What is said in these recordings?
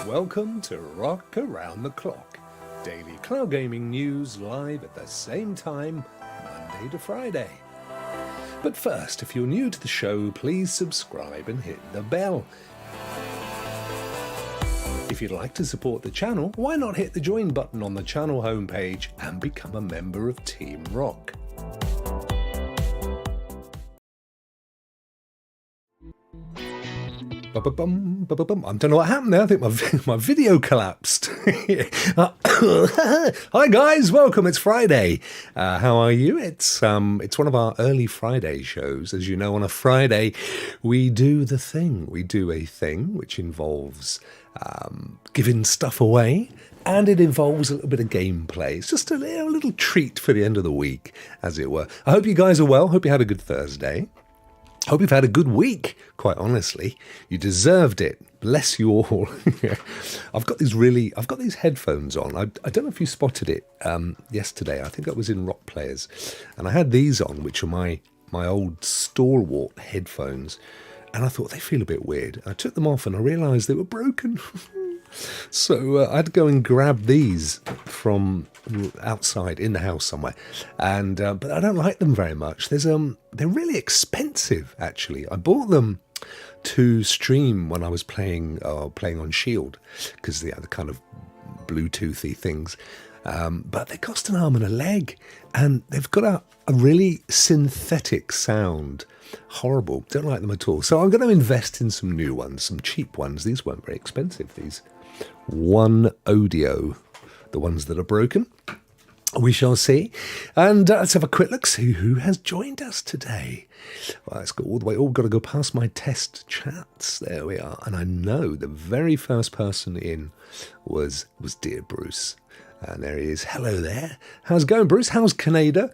Welcome to Rock Around the Clock, daily cloud gaming news live at the same time, Monday to Friday. But first, if you're new to the show, please subscribe and hit the bell. If you'd like to support the channel, why not hit the join button on the channel homepage and become a member of Team Rokk. I don't know what happened there. I think my video collapsed. Hi guys, welcome. It's Friday. How are you? It's one of our early Friday shows. As you know, on a Friday we do the thing. We do a thing which involves giving stuff away, and it involves a little bit of gameplay. It's just a little treat for the end of the week, as it were. I hope you guys are well. Hope you had a good Thursday. Hope you've had a good week, quite honestly. You deserved it. Bless you all. I've got these headphones on. I don't know if you spotted it yesterday. I think I was in Rock Players, and I had these on, which are my old stalwart headphones, and I thought they feel a bit weird. I took them off and I realised they were broken. So I had to go and grab these from outside in the house somewhere, and but I don't like them very much. They're really expensive, actually. I bought them to stream when I was playing on Shield, because they are the kind of Bluetoothy things. But they cost an arm and a leg, and they've got a really synthetic sound. Horrible. Don't like them at all. So I'm going to invest in some new ones, some cheap ones. These weren't very expensive, these one audio, the ones that are broken. We shall see. And let's have a quick look, see who has joined us today. Well, let's go all the way. Oh, we've got to go past my test chats. There we are. And I know the very first person in was dear Bruce. And there he is. Hello there. How's it going, Bruce? How's Canada?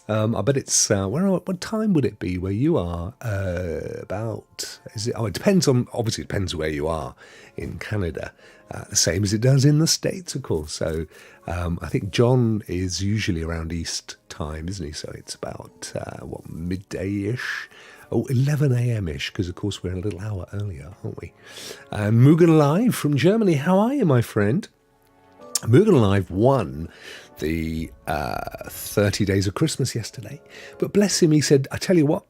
I bet it's what time would it be where you are? About, is it? Oh, it depends on. Obviously, it depends where you are in Canada. The same as it does in the States, of course. So I think John is usually around East time, isn't he? So it's about midday-ish. Oh, 11 a.m.-ish, because of course we're a little hour earlier, aren't we? Mugen Live from Germany. How are you, my friend? Mugen Live won the 30 Days of Christmas yesterday, but bless him, he said, I tell you what,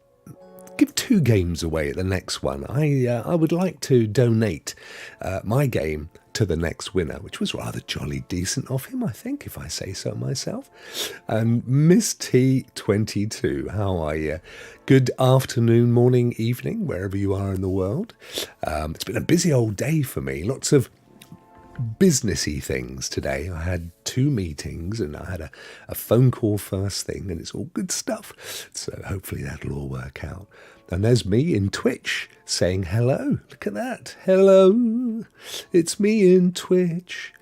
give 2 games away at the next one. I would like to donate my game to the next winner, which was rather jolly decent of him, I think, if I say so myself. And Miss T22, how are you? Good afternoon, morning, evening, wherever you are in the world. It's been a busy old day for me, lots of businessy things today. I had 2 meetings and I had a phone call first thing, and it's all good stuff. So hopefully that'll all work out. And there's me in Twitch saying hello. Look at that. Hello. It's me in Twitch.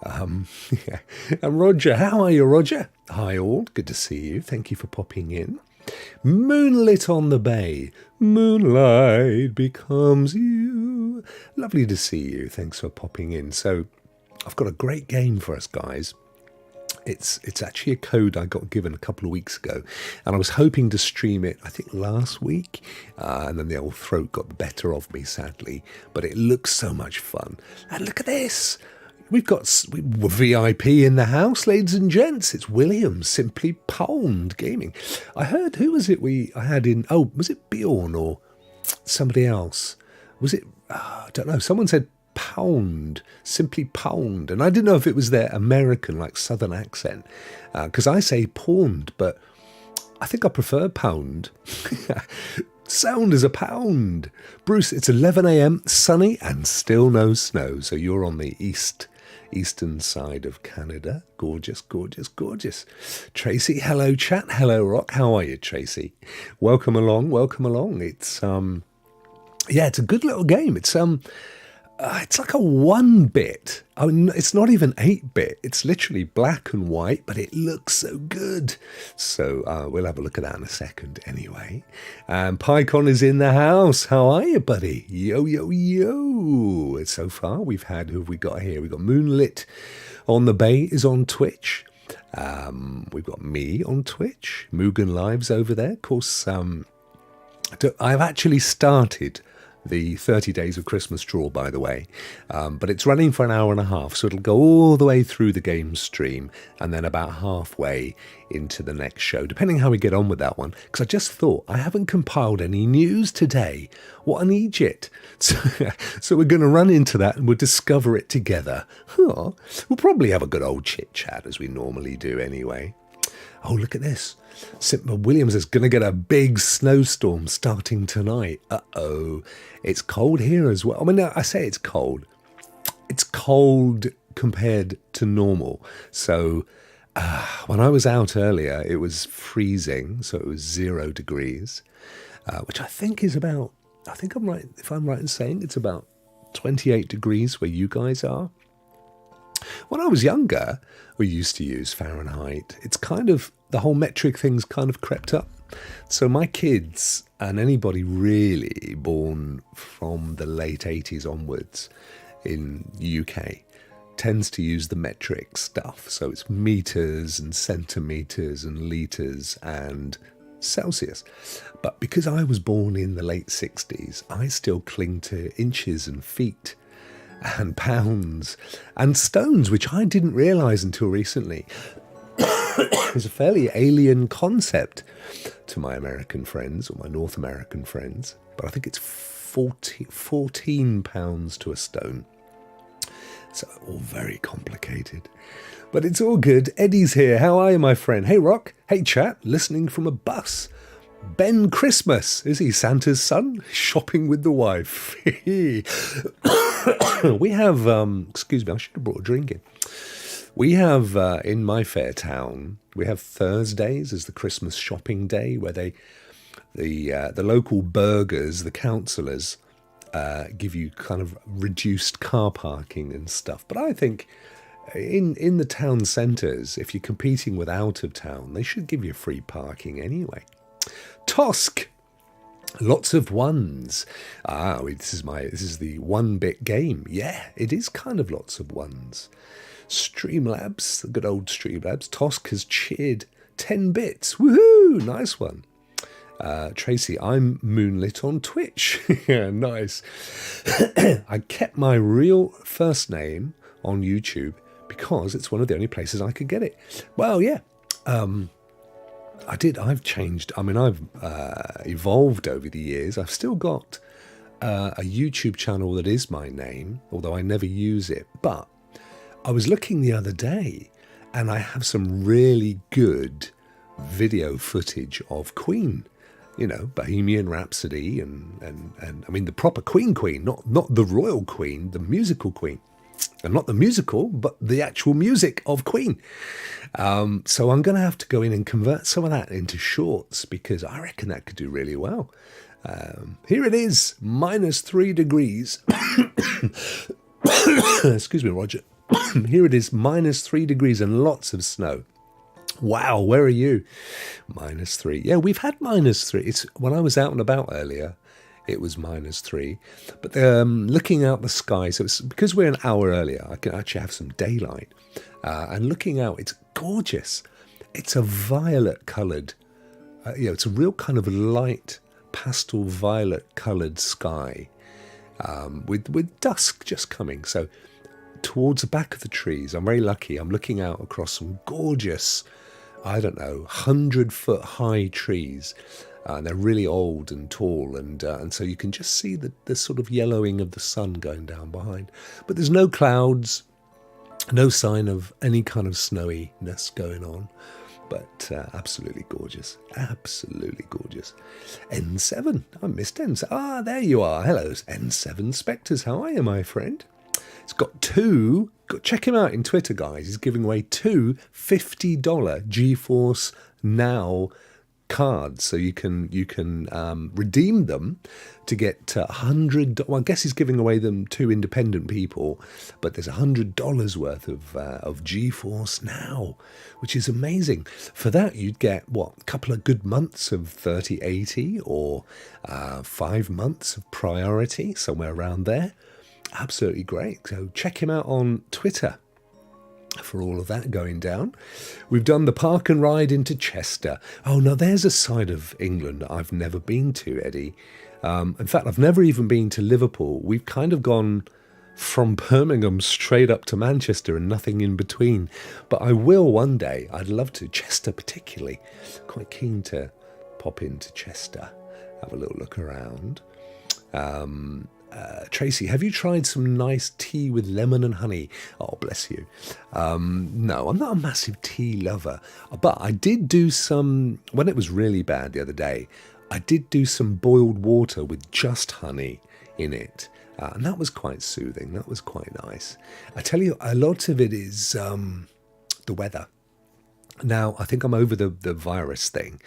Yeah. And Roger, how are you, Roger? Hi all. Good to see you. Thank you for popping in. Moonlit on the bay. Moonlight becomes you. Lovely to see you. Thanks for popping in. So I've got a great game for us, guys. It's actually a code I got given a couple of weeks ago, and I was hoping to stream it, I think, last week, and then the old throat got the better of me, sadly, but it looks so much fun. And look at this. We're VIP in the house, ladies and gents. It's William, Simply Pwned Gaming. I heard, who was it I had in, was it Bjorn or somebody else? Was it, I don't know, someone said Pound, Simply Pwned, and I didn't know if it was their American, like, southern accent, because I say pawned, but I think I prefer pound. Sound is a pound. Bruce, it's 11 a.m, sunny and still no snow, so you're on the eastern side of Canada. Gorgeous, gorgeous, gorgeous. Tracy, hello chat, hello Rock. How are you, Tracy? Welcome along, welcome along. It's yeah, it's a good little game. It's like a 1-bit. I mean, it's not even 8-bit. It's literally black and white, but it looks so good. So we'll have a look at that in a second anyway. PyCon is in the house. How are you, buddy? Yo, yo, yo. So far, who have we got here? We've got Moonlit on the Bay is on Twitch. We've got me on Twitch. Mugen Live's over there. Of course, I've actually started the 30 Days of Christmas draw, by the way. But it's running for an hour and a half, so it'll go all the way through the game stream and then about halfway into the next show, depending how we get on with that one. Because I just thought, I haven't compiled any news today. What an Egypt. So we're going to run into that and we'll discover it together. We'll probably have a good old chit-chat as we normally do anyway. Oh, look at this. Simba Williams is going to get a big snowstorm starting tonight. Uh-oh. It's cold here as well. I mean, I say it's cold. It's cold compared to normal. So when I was out earlier, it was freezing. So it was 0 degrees, which I think is about, I think I'm right, if I'm right in saying it's about 28 degrees where you guys are. When I was younger, we used to use Fahrenheit. It's kind of, the whole metric thing's kind of crept up. So my kids, and anybody really born from the late 80s onwards in UK, tends to use the metric stuff. So it's meters and centimeters and litres and Celsius. But because I was born in the late 60s, I still cling to inches and feet and pounds and stones, which I didn't realise until recently. It's a fairly alien concept to my American friends or my North American friends, but I think it's 14 pounds to a stone. So all very complicated, but it's all good. Eddie's here. How are you, my friend? Hey, Rokk. Hey, chat. Listening from a bus. Ben Christmas. Is he Santa's son? Shopping with the wife. We have, excuse me, I should have brought a drink in. We have, in my fair town, we have Thursdays as the Christmas shopping day where the local burgers, the councillors, give you kind of reduced car parking and stuff. But I think in the town centres, if you're competing with out of town, they should give you free parking anyway. Tosk, lots of ones. This is the 1-bit game. Yeah, it is kind of lots of ones. Streamlabs, the good old Streamlabs. Tosk has cheered 10 bits. Woohoo! Nice one. Tracy, I'm moonlit on Twitch. Yeah, nice. I kept my real first name on YouTube because it's one of the only places I could get it. Well, yeah. I did. I've changed. I mean, I've evolved over the years. I've still got a YouTube channel that is my name, although I never use it. But I was looking the other day, and I have some really good video footage of Queen. You know, Bohemian Rhapsody, and I mean the proper Queen, not the royal Queen, the musical Queen. And not the musical, but the actual music of Queen. So I'm going to have to go in and convert some of that into shorts because I reckon that could do really well. Here it is, -3 degrees. Excuse me, Roger. Here it is, -3 degrees and lots of snow. Wow, where are you? -3. Yeah, we've had -3. It's when I was out and about earlier. It was -3, but looking out the sky, so it's because we're an hour earlier, I can actually have some daylight, and looking out, it's gorgeous. It's a violet coloured, it's a real kind of light pastel violet coloured sky, with dusk just coming. So towards the back of the trees, I'm very lucky. I'm looking out across some gorgeous, 100-foot high trees. And they're really old and tall, and so you can just see the sort of yellowing of the sun going down behind. But there's no clouds, no sign of any kind of snowiness going on. But absolutely gorgeous, absolutely gorgeous. N7, I missed N7. There you are. Hello, N7 Spectres. How are you, my friend? It's got two. Check him out in Twitter, guys. He's giving away 2 $50 GeForce Now cards, so you can redeem them to get $100. Well, I guess he's giving away them to independent people, but there's $100 worth of GeForce Now, which is amazing. For that, you'd get a couple of good months of 3080 or 5 months of Priority, somewhere around there. Absolutely great. So check him out on Twitter for all of that going down. We've done the park and ride into Chester. Oh, now there's a side of England I've never been to, Eddie. In fact, I've never even been to Liverpool. We've kind of gone from Birmingham straight up to Manchester and nothing in between. But I will one day. I'd love to. Chester particularly. Quite keen to pop into Chester, have a little look around. Tracy, have you tried some nice tea with lemon and honey? Oh, bless you. No, I'm not a massive tea lover, but I did do some, when it was really bad the other day, I did do some boiled water with just honey in it. And that was quite soothing. That was quite nice. I tell you, a lot of it is the weather. Now, I think I'm over the virus thing.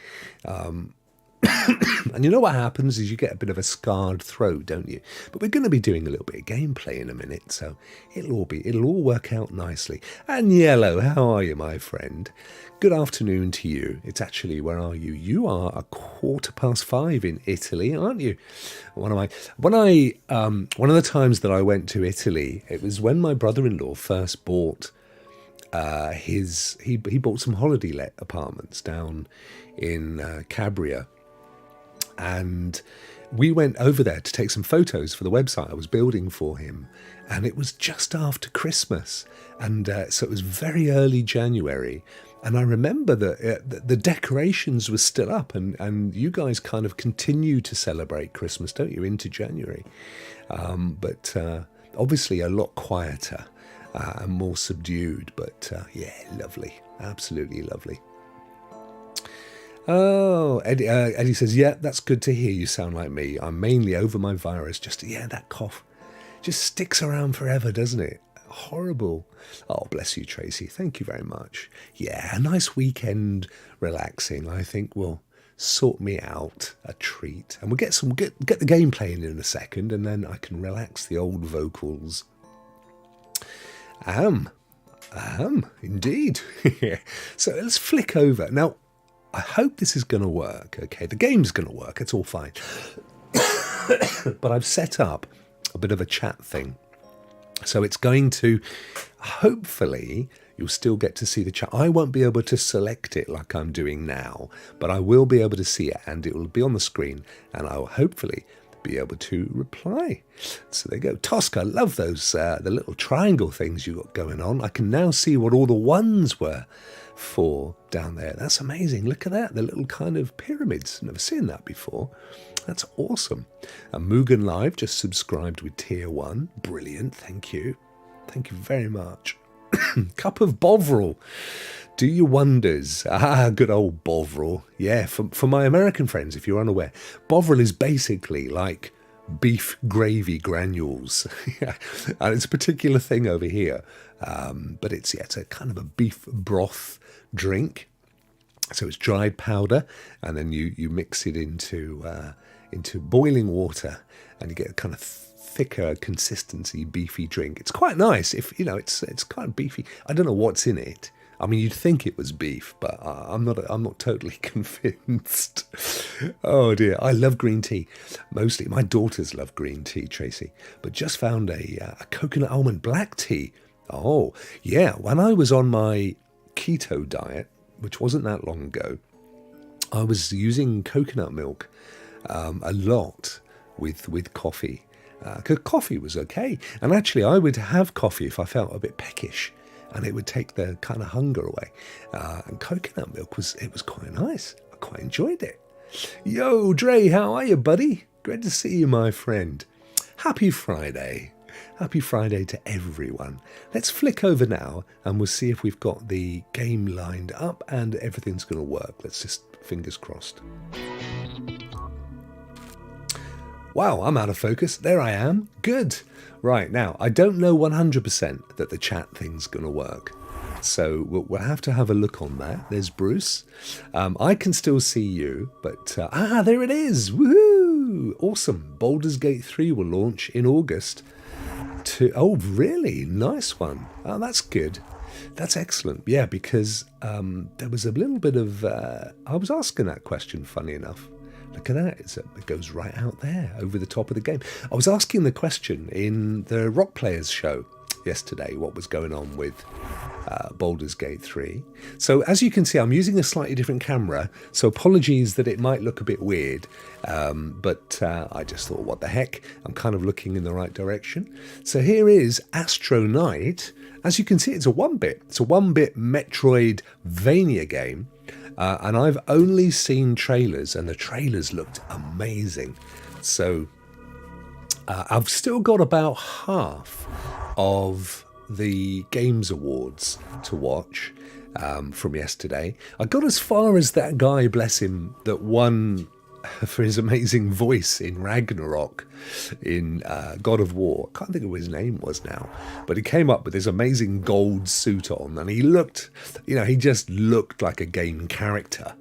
And you know what happens is you get a bit of a scarred throat, don't you? But we're going to be doing a little bit of gameplay in a minute, so it'll all work out nicely. And Yellow, how are you, my friend? Good afternoon to you. It's actually, where are you? You are 5:15 in Italy, aren't you? One of the times that I went to Italy, it was when my brother-in-law first bought he bought some holiday let apartments down in Cabria. And we went over there to take some photos for the website I was building for him. And it was just after Christmas. And so it was very early January. And I remember that the decorations were still up. And you guys kind of continue to celebrate Christmas, don't you, into January? But obviously a lot quieter and more subdued. But yeah, lovely. Absolutely lovely. Oh, Eddie says, yeah, that's good to hear. You sound like me. I'm mainly over my virus. That cough just sticks around forever, doesn't it? Horrible. Oh, bless you, Tracy. Thank you very much. Yeah, a nice weekend relaxing, I think, will sort me out a treat. And we'll get the gameplay in a second, and then I can relax the old vocals. Indeed. So let's flick over. Now, I hope this is going to work, okay? The game's going to work, it's all fine. But I've set up a bit of a chat thing. So it's going to, hopefully, you'll still get to see the chat. I won't be able to select it like I'm doing now, but I will be able to see it, and it will be on the screen, and I will hopefully be able to reply. So there you go. Tosca, love those, the little triangle things you got going on. I can now see what all the ones were for down there. That's amazing. Look at that, the little kind of pyramids. Never seen that before. That's awesome. And Mugen Live just subscribed with tier 1. Brilliant. Thank you very much. Cup of Bovril, do your wonders. Good old Bovril. Yeah, for my American friends, if you're unaware, Bovril is basically like beef gravy granules. And it's a particular thing over here, but it's a kind of a beef broth drink. So it's dried powder, and then you mix it into boiling water, and you get a kind of thicker consistency beefy drink. It's quite nice. If you know, it's kind of beefy. I don't know what's in it. I mean, you'd think it was beef, but I'm not totally convinced. Oh dear, I love green tea. Mostly, my daughters love green tea, Tracy. But just found a coconut almond black tea. Oh yeah, when I was on my keto diet, which wasn't that long ago, I was using coconut milk a lot with coffee. Because coffee was okay. And actually, I would have coffee if I felt a bit peckish, and it would take the kind of hunger away. And coconut milk was quite nice. I quite enjoyed it. Yo, Dre, how are you, buddy? Great to see you, my friend. Happy Friday. Happy Friday to everyone. Let's flick over now, and we'll see if we've got the game lined up and everything's going to work. Let's just fingers crossed. Wow, I'm out of focus. There I am. Good. Right, now, I don't know 100% that the chat thing's going to work. So we'll have to have a look on that. There's Bruce. I can still see you, but... there it is. Woohoo! Awesome. Baldur's Gate 3 will launch in August. Oh, really? Nice one. Oh, that's good. That's excellent. Yeah, because there was a little bit of... I was asking that question, funny enough. Look at that, it goes right out there, over the top of the game. I was asking the question in the Rokk Players show yesterday what was going on with Baldur's Gate 3. So as you can see, I'm using a slightly different camera, so apologies that it might look a bit weird, but I just thought, what the heck, I'm kind of looking in the right direction. So here is Astronite. As you can see, it's a 1-bit. It's a 1-bit Metroidvania game, and I've only seen trailers, and the trailers looked amazing. So I've still got about half of the Games Awards to watch from yesterday. I got as far as that guy, bless him, that won for his amazing voice in Ragnarok in God of War. I can't think of what his name was now, but he came up with this amazing gold suit on, and he looked, he just looked like a game character.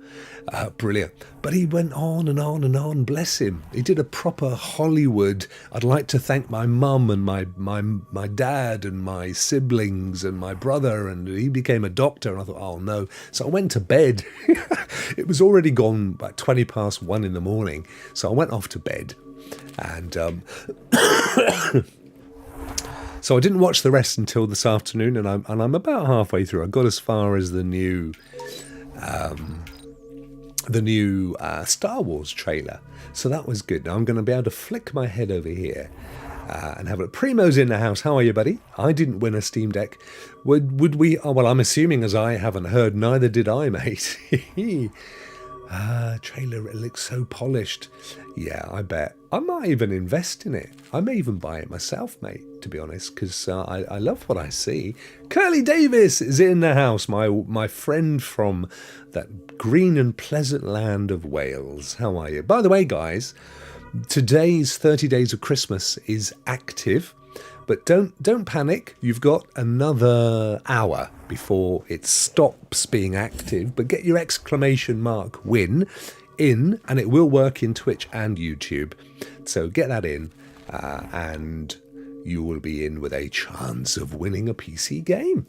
Brilliant. But he went on and on and on, bless him. He did a proper Hollywood, I'd like to thank my mum and my dad and my siblings and my brother, and he became a doctor, and I thought, oh no. So I went to bed. It was already gone about 20 past 1 in the morning, so I went off to bed, and so I didn't watch the rest until this afternoon, and I'm about halfway through. I got as far as the new Star Wars trailer, so that was good. Now I'm going to be able to flick my head over here and have a look. Primo's in the house. How are you, buddy? I didn't win a Steam Deck. Would we? Oh, well, I'm assuming, as I haven't heard, neither did I, mate. Trailer, it looks so polished. Yeah, I bet. I might even invest in it. I may even buy it myself, mate, to be honest, because I love what I see. Curly Davis is in the house, my friend from that green and pleasant land of Wales. How are you? By the way, guys, today's 30 Days of Christmas is active, but don't panic. You've got another hour before it stops being active, but get your exclamation mark win in, and it will work in Twitch and YouTube. So get that in, and you will be in with a chance of winning a PC game.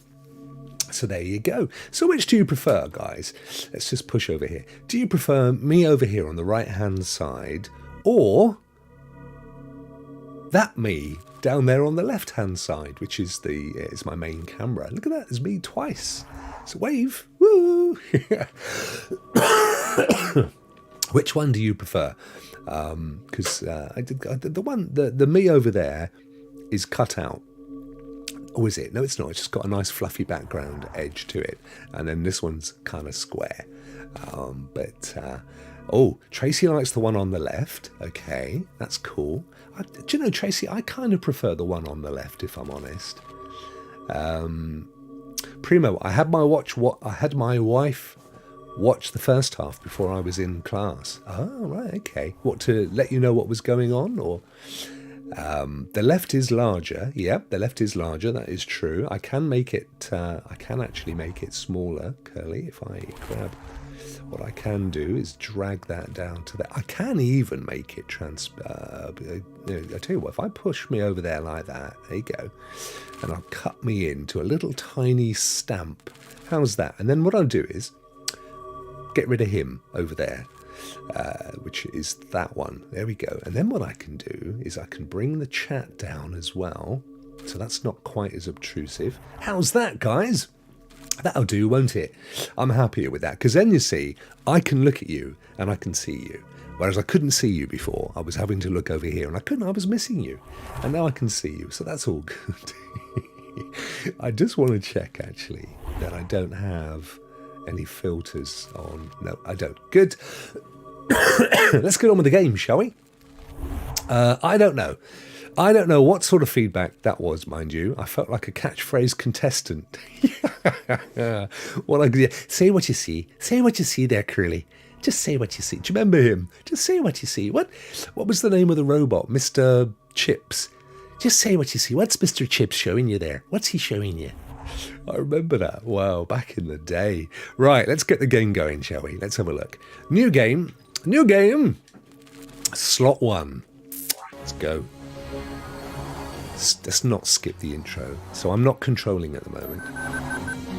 So there you go. So which do you prefer, guys? Let's just push over here. Do you prefer me over here on the right-hand side, or that me down there on the left-hand side, which is my main camera? Look at that, there's me twice. It's a wave. Woo! Which one do you prefer? Because the me over there is cut out. Or is it? No, it's not. It's just got a nice fluffy background edge to it. And then this one's kind of square. Oh, Tracy likes the one on the left. Okay, that's cool. Do you know, Tracy, I kind of prefer the one on the left, if I'm honest. Primo, I had my wife watch the first half before I was in class. Oh, right, okay. What, to let you know what was going on, or? The left is larger. Yep, the left is larger. That is true. I can make it. I can actually make it smaller, Curly. If I grab, what I can do is drag that down to that. I can even make it I tell you what. If I push me over there like that, there you go, and I'll cut me into a little tiny stamp. How's that? And then what I'll do is get rid of him over there. Which is that one. There we go. And then what I can do is I can bring the chat down as well, so that's not quite as obtrusive. How's that, guys? That'll do, won't it? I'm happier with that, because then you see, I can look at you and I can see you, whereas I couldn't see you before. I was having to look over here and I was missing you, and now I can see you, so that's all good. I just want to check, actually, that I don't have any filters on. No, I don't. Good. Let's get on with the game, shall we? I don't know. I don't know what sort of feedback that was, mind you. I felt like a catchphrase contestant. Say what you see. Say what you see there, Curly. Just say what you see. Do you remember him? Just say what you see. What was the name of the robot? Mr. Chips. Just say what you see. What's Mr. Chips showing you there? What's he showing you? I remember that. Wow, back in the day. Right, let's get the game going, shall we? Let's have a look. New game. New game. Slot 1. Let's go. Let's not skip the intro. So I'm not controlling at the moment.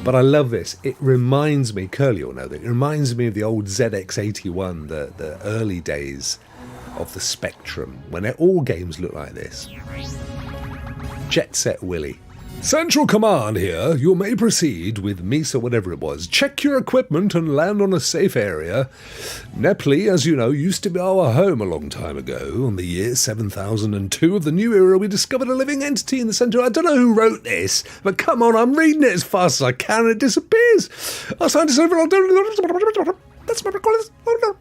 But I love this. It reminds me, Curly will know that, it reminds me of the old ZX81, the early days of the Spectrum, when all games look like this. Jet Set Willy. Central Command here. You may proceed with Misa, whatever it was. Check your equipment and land on a safe area. Nepley, as you know, used to be our home a long time ago. On the year 7002 of the new era, we discovered a living entity in the centre. I don't know who wrote this, but come on, I'm reading it as fast as I can and it disappears. Our scientists over on... That's what I call this. Oh no.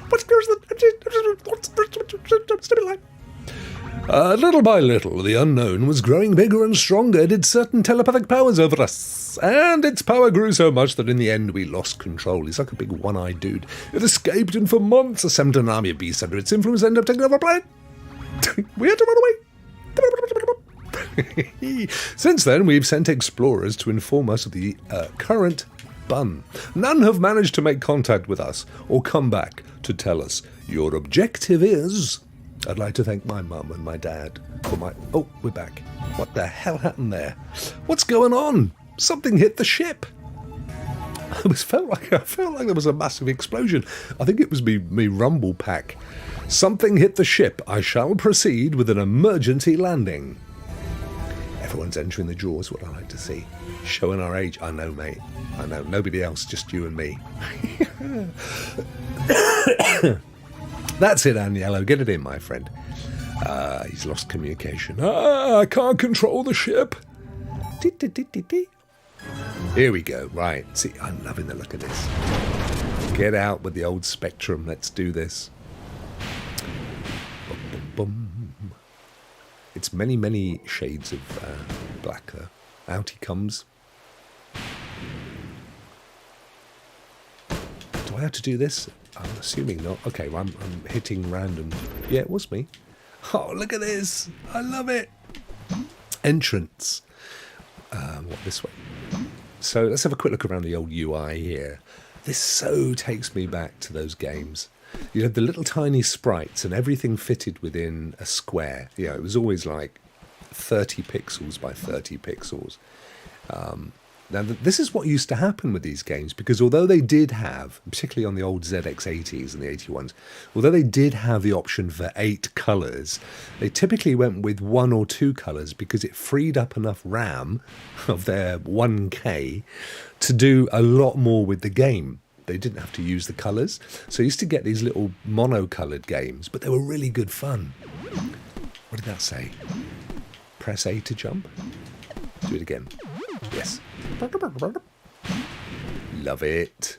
What's the... Little by little, the unknown was growing bigger and stronger. It had certain telepathic powers over us, and its power grew so much that in the end we lost control. He's like a big one-eyed dude. It escaped and for months assembled an army of beasts under its influence, ended up taking over our planet. We had to run away. Since then, we've sent explorers to inform us of the current bun. None have managed to make contact with us or come back to tell us. Your objective is... I'd like to thank my mum and my dad for my... Oh, we're back. What the hell happened there? What's going on? Something hit the ship. I felt like there was a massive explosion. I think it was me rumble pack. Something hit the ship. I shall proceed with an emergency landing. Everyone's entering the jaws, what I like to see. Showing our age. I know, mate. I know. Nobody else, just you and me. That's it, Aniello. Get it in, my friend. He's lost communication. I can't control the ship. Here we go. Right. See, I'm loving the look of this. Get out with the old Spectrum. Let's do this. Boom, boom, boom. It's many, many shades of black, though. Out he comes. Do I have to do this? I'm assuming not. Okay, well, I'm hitting random. Yeah, it was me. Oh, look at this. I love it. Entrance. What, this way? So let's have a quick look around the old UI here. This so takes me back to those games. You had the little tiny sprites and everything fitted within a square. You know, it was always like 30 pixels by 30 pixels. Now, this is what used to happen with these games, because although they did have, particularly on the old ZX80s and the 81s, although they did have the option for 8 colours, they typically went with 1 or 2 colours because it freed up enough RAM of their 1K to do a lot more with the game. They didn't have to use the colours. So you used to get these little mono-coloured games, but they were really good fun. What did that say? Press A to jump? Do it again. Yes. Love it.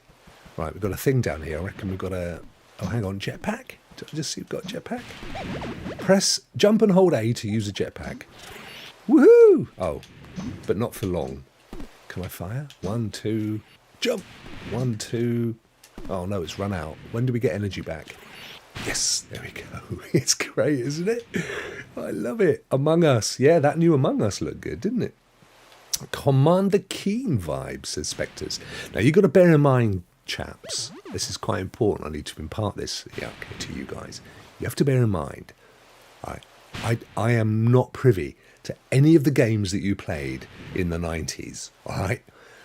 Right, we've got a thing down here. I reckon we've got a... Oh, hang on. Jetpack? Did I just see we've got a jetpack? Press jump and hold A to use a jetpack. Woohoo! Oh, but not for long. Can I fire? 1, 2... Jump! 1, 2... Oh, no, it's run out. When do we get energy back? Yes, there we go. It's great, isn't it? I love it. Among Us. Yeah, that new Among Us looked good, didn't it? Commander Keen vibes, says Spectres. Now, you've got to bear in mind, chaps, this is quite important. I need to impart this to you guys. You have to bear in mind, I am not privy to any of the games that you played in the 90s, all right?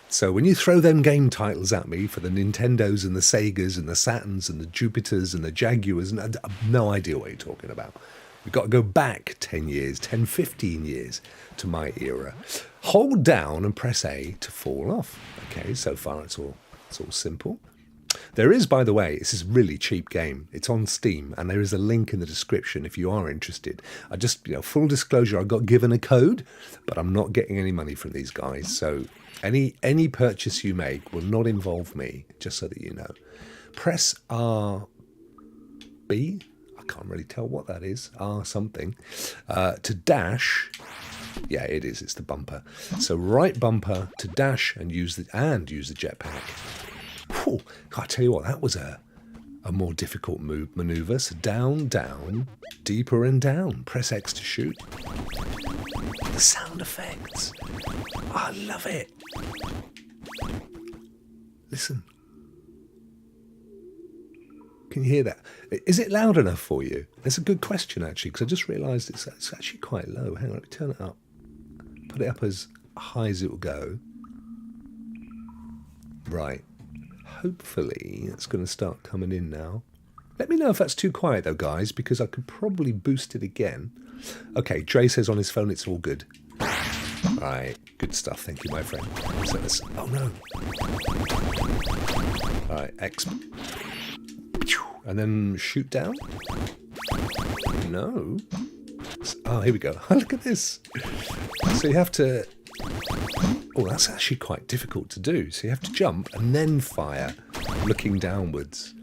So when you throw them game titles at me for the Nintendos and the Segas and the Saturns and the Jupiters and the Jaguars, and I have no idea what you're talking about. We've got to go back 10 years, 10, 15 years to my era. Hold down and press A to fall off. Okay, so far it's all simple. There is, by the way, this is a really cheap game. It's on Steam, and there is a link in the description if you are interested. I just, full disclosure, I got given a code, but I'm not getting any money from these guys. So any purchase you make will not involve me, just so that you know. Press RB. I can't really tell what that is. R something. To dash. Yeah, it is. It's the bumper. So right bumper to dash and use the jetpack. Whew, I tell you what, that was a more difficult maneuver. So down, down, deeper and down. Press X to shoot. The sound effects. I love it. Listen. Can you hear that? Is it loud enough for you? That's a good question, actually, because I just realised it's actually quite low. Hang on, let me turn it up. Put it up as high as it will go. Right. Hopefully, it's going to start coming in now. Let me know if that's too quiet, though, guys, because I could probably boost it again. Okay, Dre says on his phone it's all good. Right, good stuff. Thank you, my friend. So let's, oh no. Alright, X. And then shoot down? No. Oh, here we go. Look at this. So you have to... Oh, that's actually quite difficult to do. So you have to jump and then fire, looking downwards.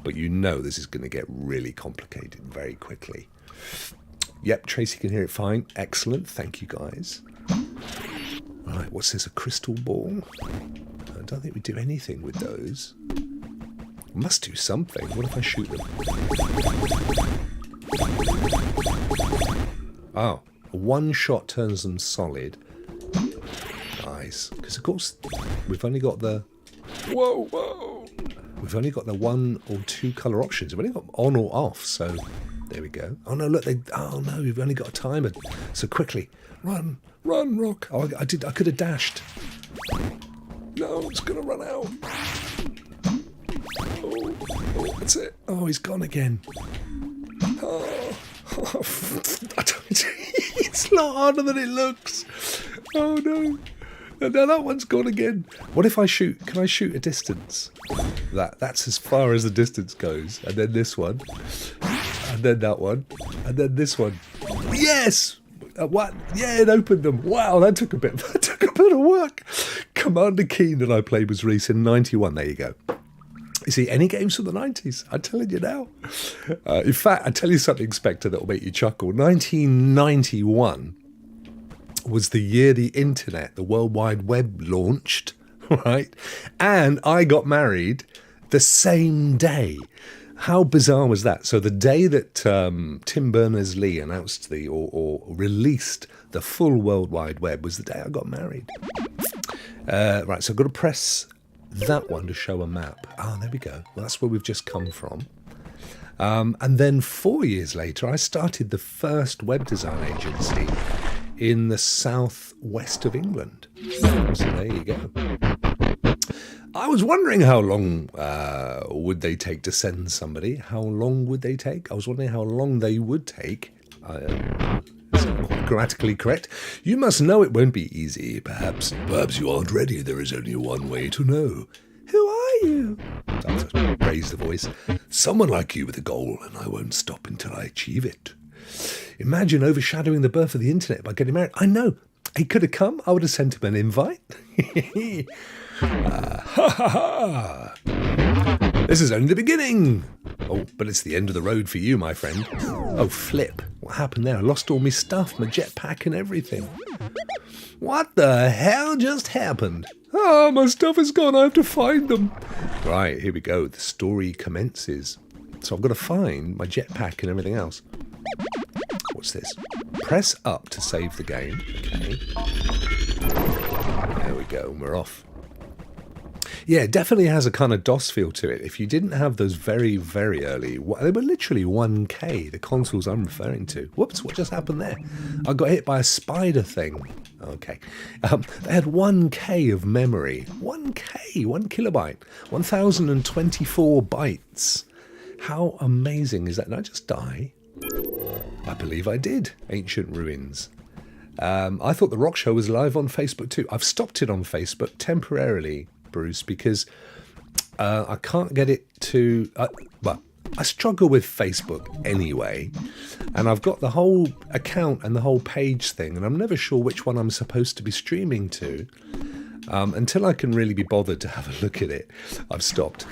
But you know this is going to get really complicated very quickly. Yep, Tracy can hear it fine. Excellent. Thank you, guys. Right, what's this? A crystal ball? I don't think we do anything with those. We must do something. What if I shoot them? Oh, one shot turns them solid. Nice. Because, of course, we've only got the... Whoa, whoa! We've only got the 1 or 2 colour options. We've only got on or off, so... There we go. Oh, no, look. Oh, no, we've only got a timer. So quickly. Run. Run, Rokk. Oh, I could have dashed. No, it's going to run out. Oh, that's it. Oh, he's gone again. Oh. It's a lot harder than it looks. Oh, no. Now that one's gone again. What if I shoot? Can I shoot a distance? That's as far as the distance goes. And then this one. And then that one. And then this one. Yes! What? Yeah, it opened them. Wow, that took a bit of work. Commander Keen that I played was released in 91. There you go. You see, any games from the 90s? I'm telling you now. In fact, I tell you something, Spectre, that will make you chuckle. 1991 was the year the internet, the World Wide Web, launched, right? And I got married the same day. How bizarre was that? So the day that Tim Berners-Lee announced or released the full World Wide Web was the day I got married. Right, so I've got to press that one to show a map. Ah, there we go. Well, that's where we've just come from. And then 4 years later, I started the first web design agency in the southwest of England. So there you go. I was wondering how long would they take to send somebody. How long would they take? I was wondering how long they would take. It's not quite grammatically correct. You must know it won't be easy. Perhaps you aren't ready. There is only one way to know. Who are you? I'll raise the voice. Someone like you with a goal, and I won't stop until I achieve it. Imagine overshadowing the birth of the internet by getting married. I know. He could have come. I would have sent him an invite. This is only the beginning. Oh, but it's the end of the road for you, my friend. Oh, flip. What happened there? I lost all my stuff, my jetpack and everything. What the hell just happened? Oh, my stuff is gone. I have to find them. Right, here we go. The story commences. So I've got to find my jetpack and everything else. What's this? Press up to save the game. Okay. There we go. We're off. Yeah, it definitely has a kind of DOS feel to it. If you didn't have those very, very early... They were literally 1K, the consoles I'm referring to. Whoops, what just happened there? I got hit by a spider thing. Okay. They had 1K of memory. 1K, 1 kilobyte. 1024 bytes. How amazing is that? Did I just die? I believe I did. Ancient Ruins. I thought the Rokk Show was live on Facebook too. I've stopped it on Facebook temporarily, Bruce, because I can't get it to... well, I struggle with Facebook anyway, and I've got the whole account and the whole page thing, and I'm never sure which one I'm supposed to be streaming to. Until I can really be bothered to have a look at it, I've stopped.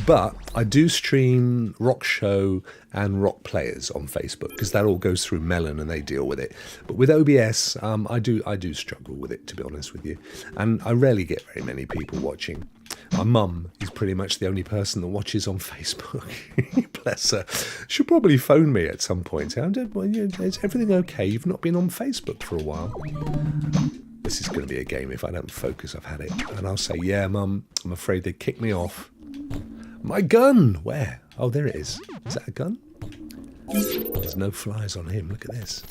But I do stream Rokk Show and Rokk Players on Facebook, because that all goes through Melon and they deal with it. But with OBS, I do struggle with it, to be honest with you. And I rarely get very many people watching. My mum is pretty much the only person that watches on Facebook. Bless her. She'll probably phone me at some point. Is everything okay? You've not been on Facebook for a while. This is going to be a game. If I don't focus, I've had it. And I'll say, yeah, Mum, I'm afraid they kicked me off. My gun! Where? Oh, there it is. Is that a gun? There's no flies on him. Look at this.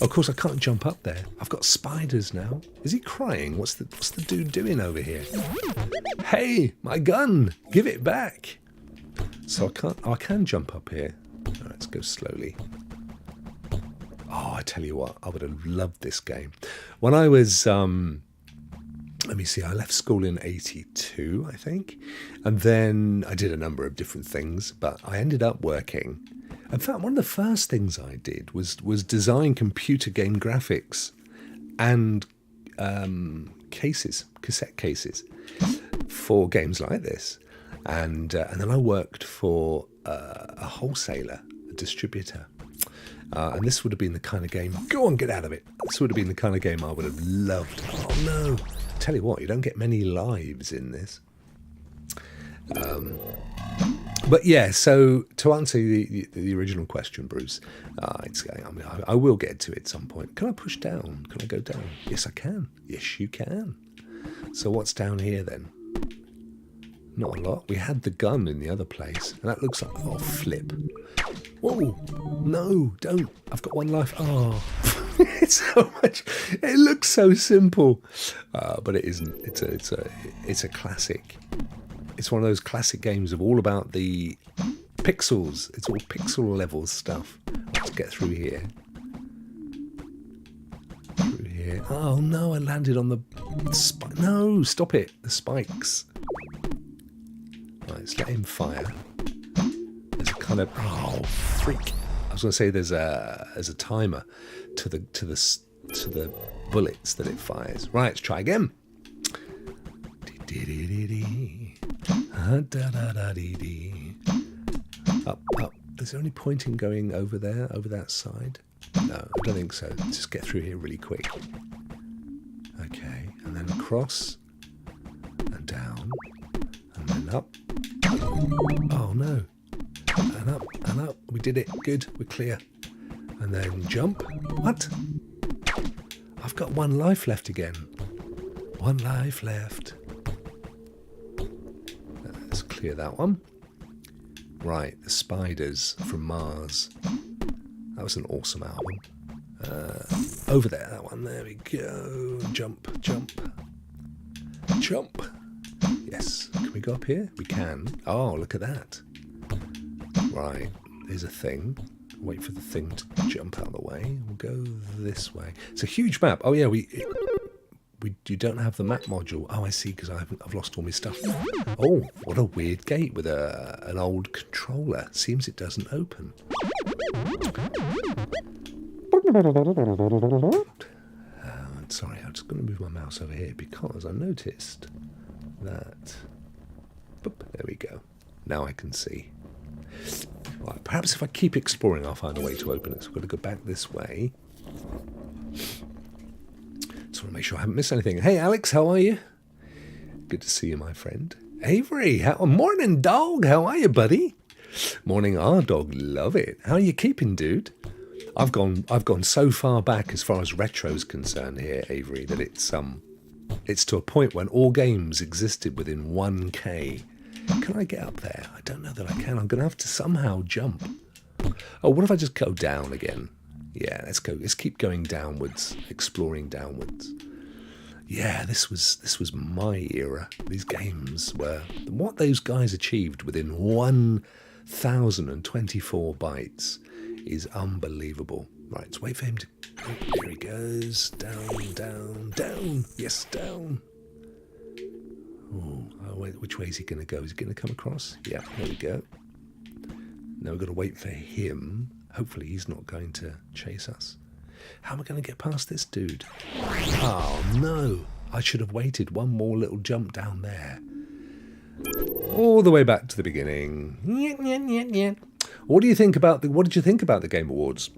Oh, of course, I can't jump up there. I've got spiders now. Is he crying? What's the dude doing over here? Hey, my gun! Give it back! So I can jump up here. All right, let's go slowly. Oh, I tell you what, I would have loved this game. When I was, let me see, I left school in 82, I think. And then I did a number of different things, but I ended up working. In fact, one of the first things I did was design computer game graphics and cassette cases for games like this. And then I worked for a wholesaler, a distributor. And this would have been the kind of game... Go on, get out of it. This would have been the kind of game I would have loved. Oh, no. Tell you what, you don't get many lives in this. But yeah, so to answer the original question, Bruce, I will get to it at some point. Can I push down? Can I go down? Yes, I can. Yes, you can. So what's down here then? Not a lot. We had the gun in the other place, and that looks like... Oh, flip. Whoa. No, don't. I've got one life. Oh, it's so much. It looks so simple, but it isn't. It's a classic. It's one of those classic games of all about the pixels. It's all pixel level stuff. Let's get through here. Through here. Oh no, I landed on the spike. No, stop it. The spikes. Right, let's let him fire. There's a kind of... Oh, freak. I was going to say there's a timer to the bullets that it fires. Right, let's try again. Up, up. Is there any point in going over there, over that side? No, I don't think so. Let's just get through here really quick. Okay, and then across and down and then up. Oh no. And up and up. We did it. Good. We're clear. And then jump. What? I've got one life left again. One life left. Let's clear that one. Right, the spiders from Mars. That was an awesome album. Over there, that one. There we go. Jump, jump, jump. Yes. Can we go up here? We can. Oh, look at that. Right. There's a thing. Wait for the thing to jump out of the way. We'll go this way. It's a huge map. Oh yeah, you don't have the map module. Oh, I see, because I've lost all my stuff. Oh, what a weird gate with an old controller. Seems it doesn't open. Sorry, I'm just going to move my mouse over here because I noticed that... Boop, there we go. Now I can see. Right, perhaps if I keep exploring, I'll find a way to open it. So I've got to go back this way. Just want to make sure I haven't missed anything. Hey, Alex, how are you? Good to see you, my friend. Avery, morning, dog. How are you, buddy? Morning, our dog. Love it. How are you keeping, dude? I've gone so far back as far as retro's concerned here, Avery, that it's to a point when all games existed within 1K. Can I get up there? I don't know that I can. I'm going to have to somehow jump. Oh, what if I just go down again? Yeah, let's go. Let's keep going downwards, exploring downwards. Yeah, this was my era. These games were... What those guys achieved within 1,024 bytes is unbelievable. Right, let's wait for him to... Oh, there he goes. Down, down, down. Yes, down. Oh, wait, which way is he going to go? Is he going to come across? Yeah, there we go. Now we've got to wait for him. Hopefully he's not going to chase us. How am I going to get past this dude? Oh, no. I should have waited one more little jump down there. All the way back to the beginning. What did you think about the Game Awards?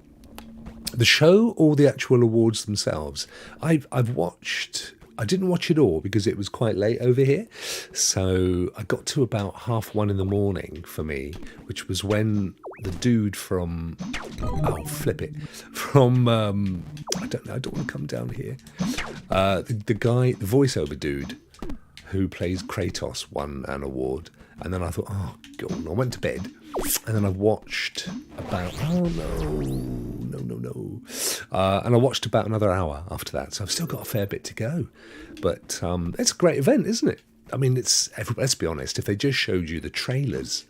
The show or the actual awards themselves? I've watched... I didn't watch it all because it was quite late over here. So I got to about 1:30 in the morning for me, which was when the dude from... Oh, flip it. From... I don't know. I don't want to come down here. The guy, the voiceover dude who plays Kratos won an award. And then I thought, oh, God. I went to bed. And then I watched about... Oh, no. And I watched about another hour after that. So I've still got a fair bit to go. But it's a great event, isn't it? I mean, let's be honest. If they just showed you the trailers,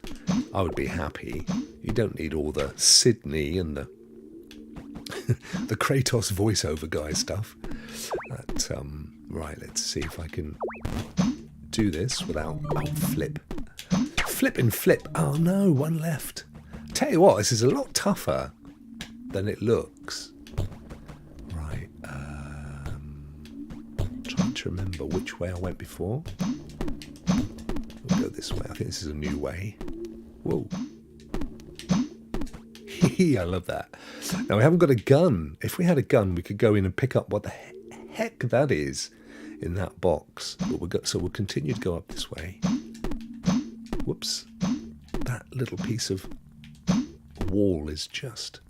I would be happy. You don't need all the Sydney and the The Kratos voiceover guy stuff. But, right, let's see if I can do this without... Oh, flip. Flip and flip. Oh, no, one left. Tell you what, this is a lot tougher than it looks. Right, trying to remember which way I went before. We'll go this way. I think this is a new way. Whoa. I love that. Now, we haven't got a gun. If we had a gun, we could go in and pick up what the heck that is in that box. But so we'll continue to go up this way. Whoops. That little piece of wall is just...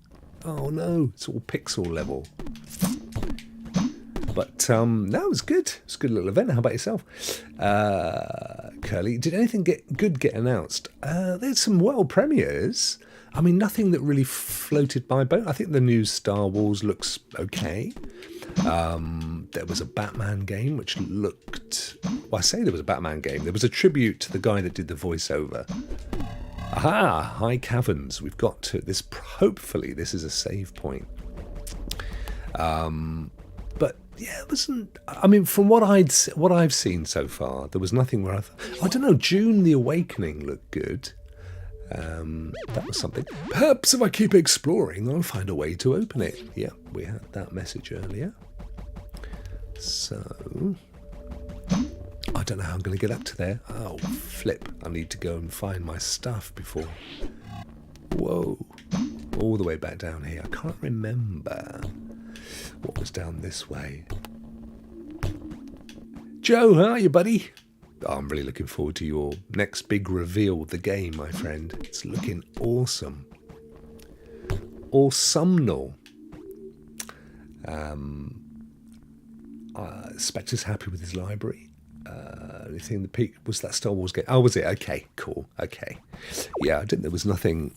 Oh, no. It's all pixel level. But, no, it was good. It was a good little event. How about yourself? Curly, did anything get announced? There's some world premieres. I mean, nothing that really floated my boat. I think the new Star Wars looks okay. There was a Batman game which looked... Well, I say there was a Batman game. There was a tribute to the guy that did the voiceover. Aha! High Caverns. We've got to this. Hopefully, this is a save point. But yeah, it wasn't. I mean, from what I've seen so far, there was nothing where I don't know. June the Awakening looked good. That was something. Perhaps if I keep exploring, I'll find a way to open it. Yeah, we had that message earlier. So, I don't know how I'm going to get up to there. Oh, flip. I need to go and find my stuff before... Whoa. All the way back down here. I can't remember what was down this way. Joe, how are you, buddy? Oh, I'm really looking forward to your next big reveal of the game, my friend. It's looking awesome. Awesomenal. Spectre's happy with his library. Anything that peaked was that Star Wars game. Oh, was it? Okay, cool. Okay. Yeah, I didn't. There was nothing.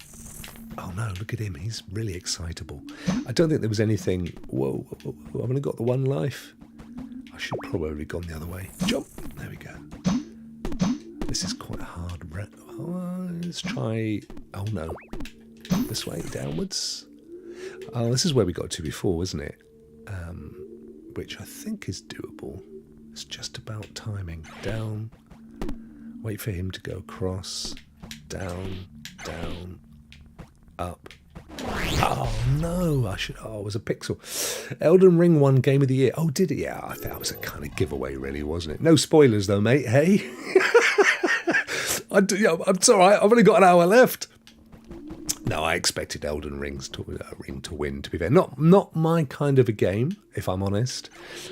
Oh no, look at him. He's really excitable. I don't think there was anything. Whoa, I've only got the one life. I should probably have gone the other way. Jump. There we go. This is quite hard. Let's try... Oh, no. This way, downwards. Oh, this is where we got to before, isn't it? Which I think is doable. It's just about timing. Down. Wait for him to go across. Down. Down. Up. Oh, no. Oh, it was a pixel. Elden Ring won Game of the Year. Oh, did it? Yeah, I think that was a kind of giveaway, really, wasn't it? No spoilers, though, mate. Hey? It's all right. I've only got an hour left. No, I expected Elden Ring to win, to be fair. Not my kind of a game, if I'm honest.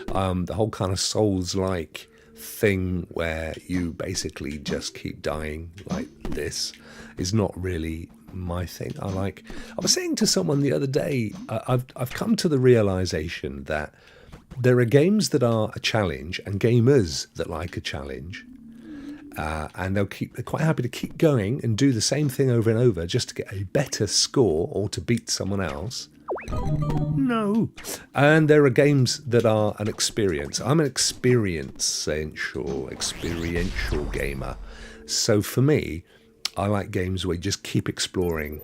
The whole kind of Souls-like thing where you basically just keep dying like this is not really my thing. I was saying to someone the other day, I've come to the realization that there are games that are a challenge and gamers that like a challenge. And they're quite happy to keep going and do the same thing over and over just to get a better score or to beat someone else. No. And there are games that are an experience. I'm an experiential gamer. So for me, I like games where you just keep exploring,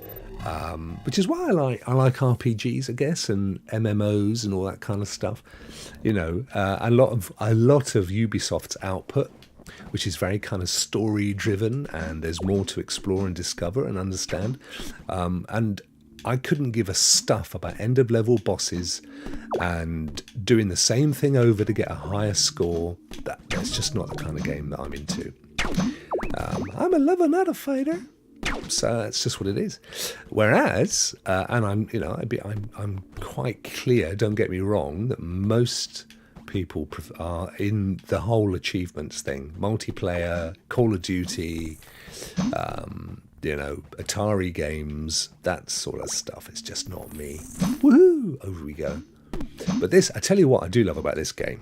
which is why I like RPGs, I guess, and MMOs and all that kind of stuff. You know, a lot of Ubisoft's output, which is very kind of story-driven, and there's more to explore and discover and understand. And I couldn't give a stuff about end-of-level bosses and doing the same thing over to get a higher score. That's just not the kind of game that I'm into. I'm a lover, not a fighter. So that's just what it is. Whereas, and I'm quite clear, don't get me wrong, that most people are in the whole achievements thing, multiplayer, Call of Duty, Atari games, that sort of stuff. It's just not me. Woohoo! Over we go. But this, I tell you what I do love about this game.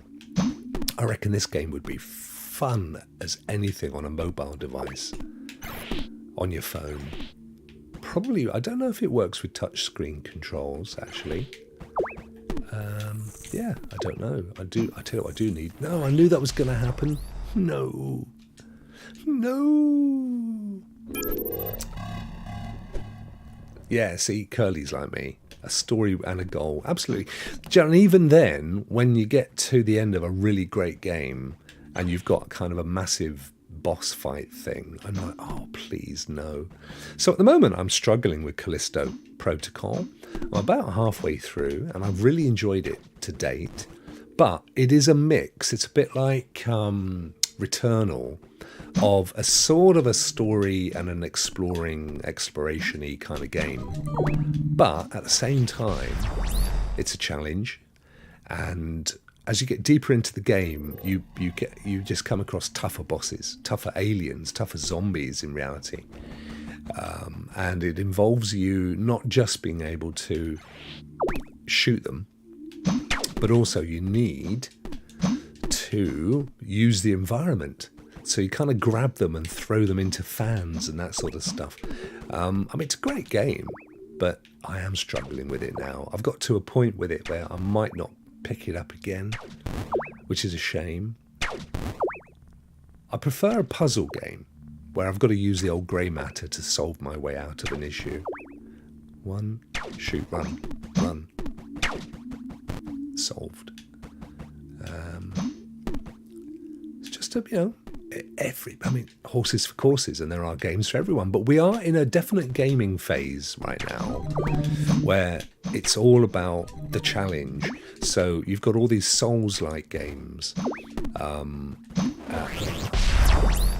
I reckon this game would be fun as anything on a mobile device, on your phone. Probably, I don't know if it works with touchscreen controls, actually. Yeah, I don't know. I tell you what I do need. No, I knew that was going to happen. No. Yeah, see, Curly's like me. a story and a goal. Absolutely. And even then, when you get to the end of a really great game and you've got kind of a massive boss fight thing, I'm like, oh, please, no. So at the moment, I'm struggling with Callisto Protocol. I'm about halfway through, and I've really enjoyed it to date. But it is a mix. It's a bit like Returnal, of a sort of a story and an exploration-y kind of game. But at the same time, it's a challenge, and as you get deeper into the game, you just come across tougher bosses, tougher aliens, tougher zombies in reality. And it involves you not just being able to shoot them, but also you need to use the environment. So you kind of grab them and throw them into fans and that sort of stuff. I mean, it's a great game, but I am struggling with it now. I've got to a point with it where I might not pick it up again, which is a shame. I prefer a puzzle game where I've got to use the old grey matter to solve my way out of an issue. One, shoot, run, run. Solved. It's just a, I mean, horses for courses, and there are games for everyone, but we are in a definite gaming phase right now where it's all about the challenge. So you've got all these Souls-like games,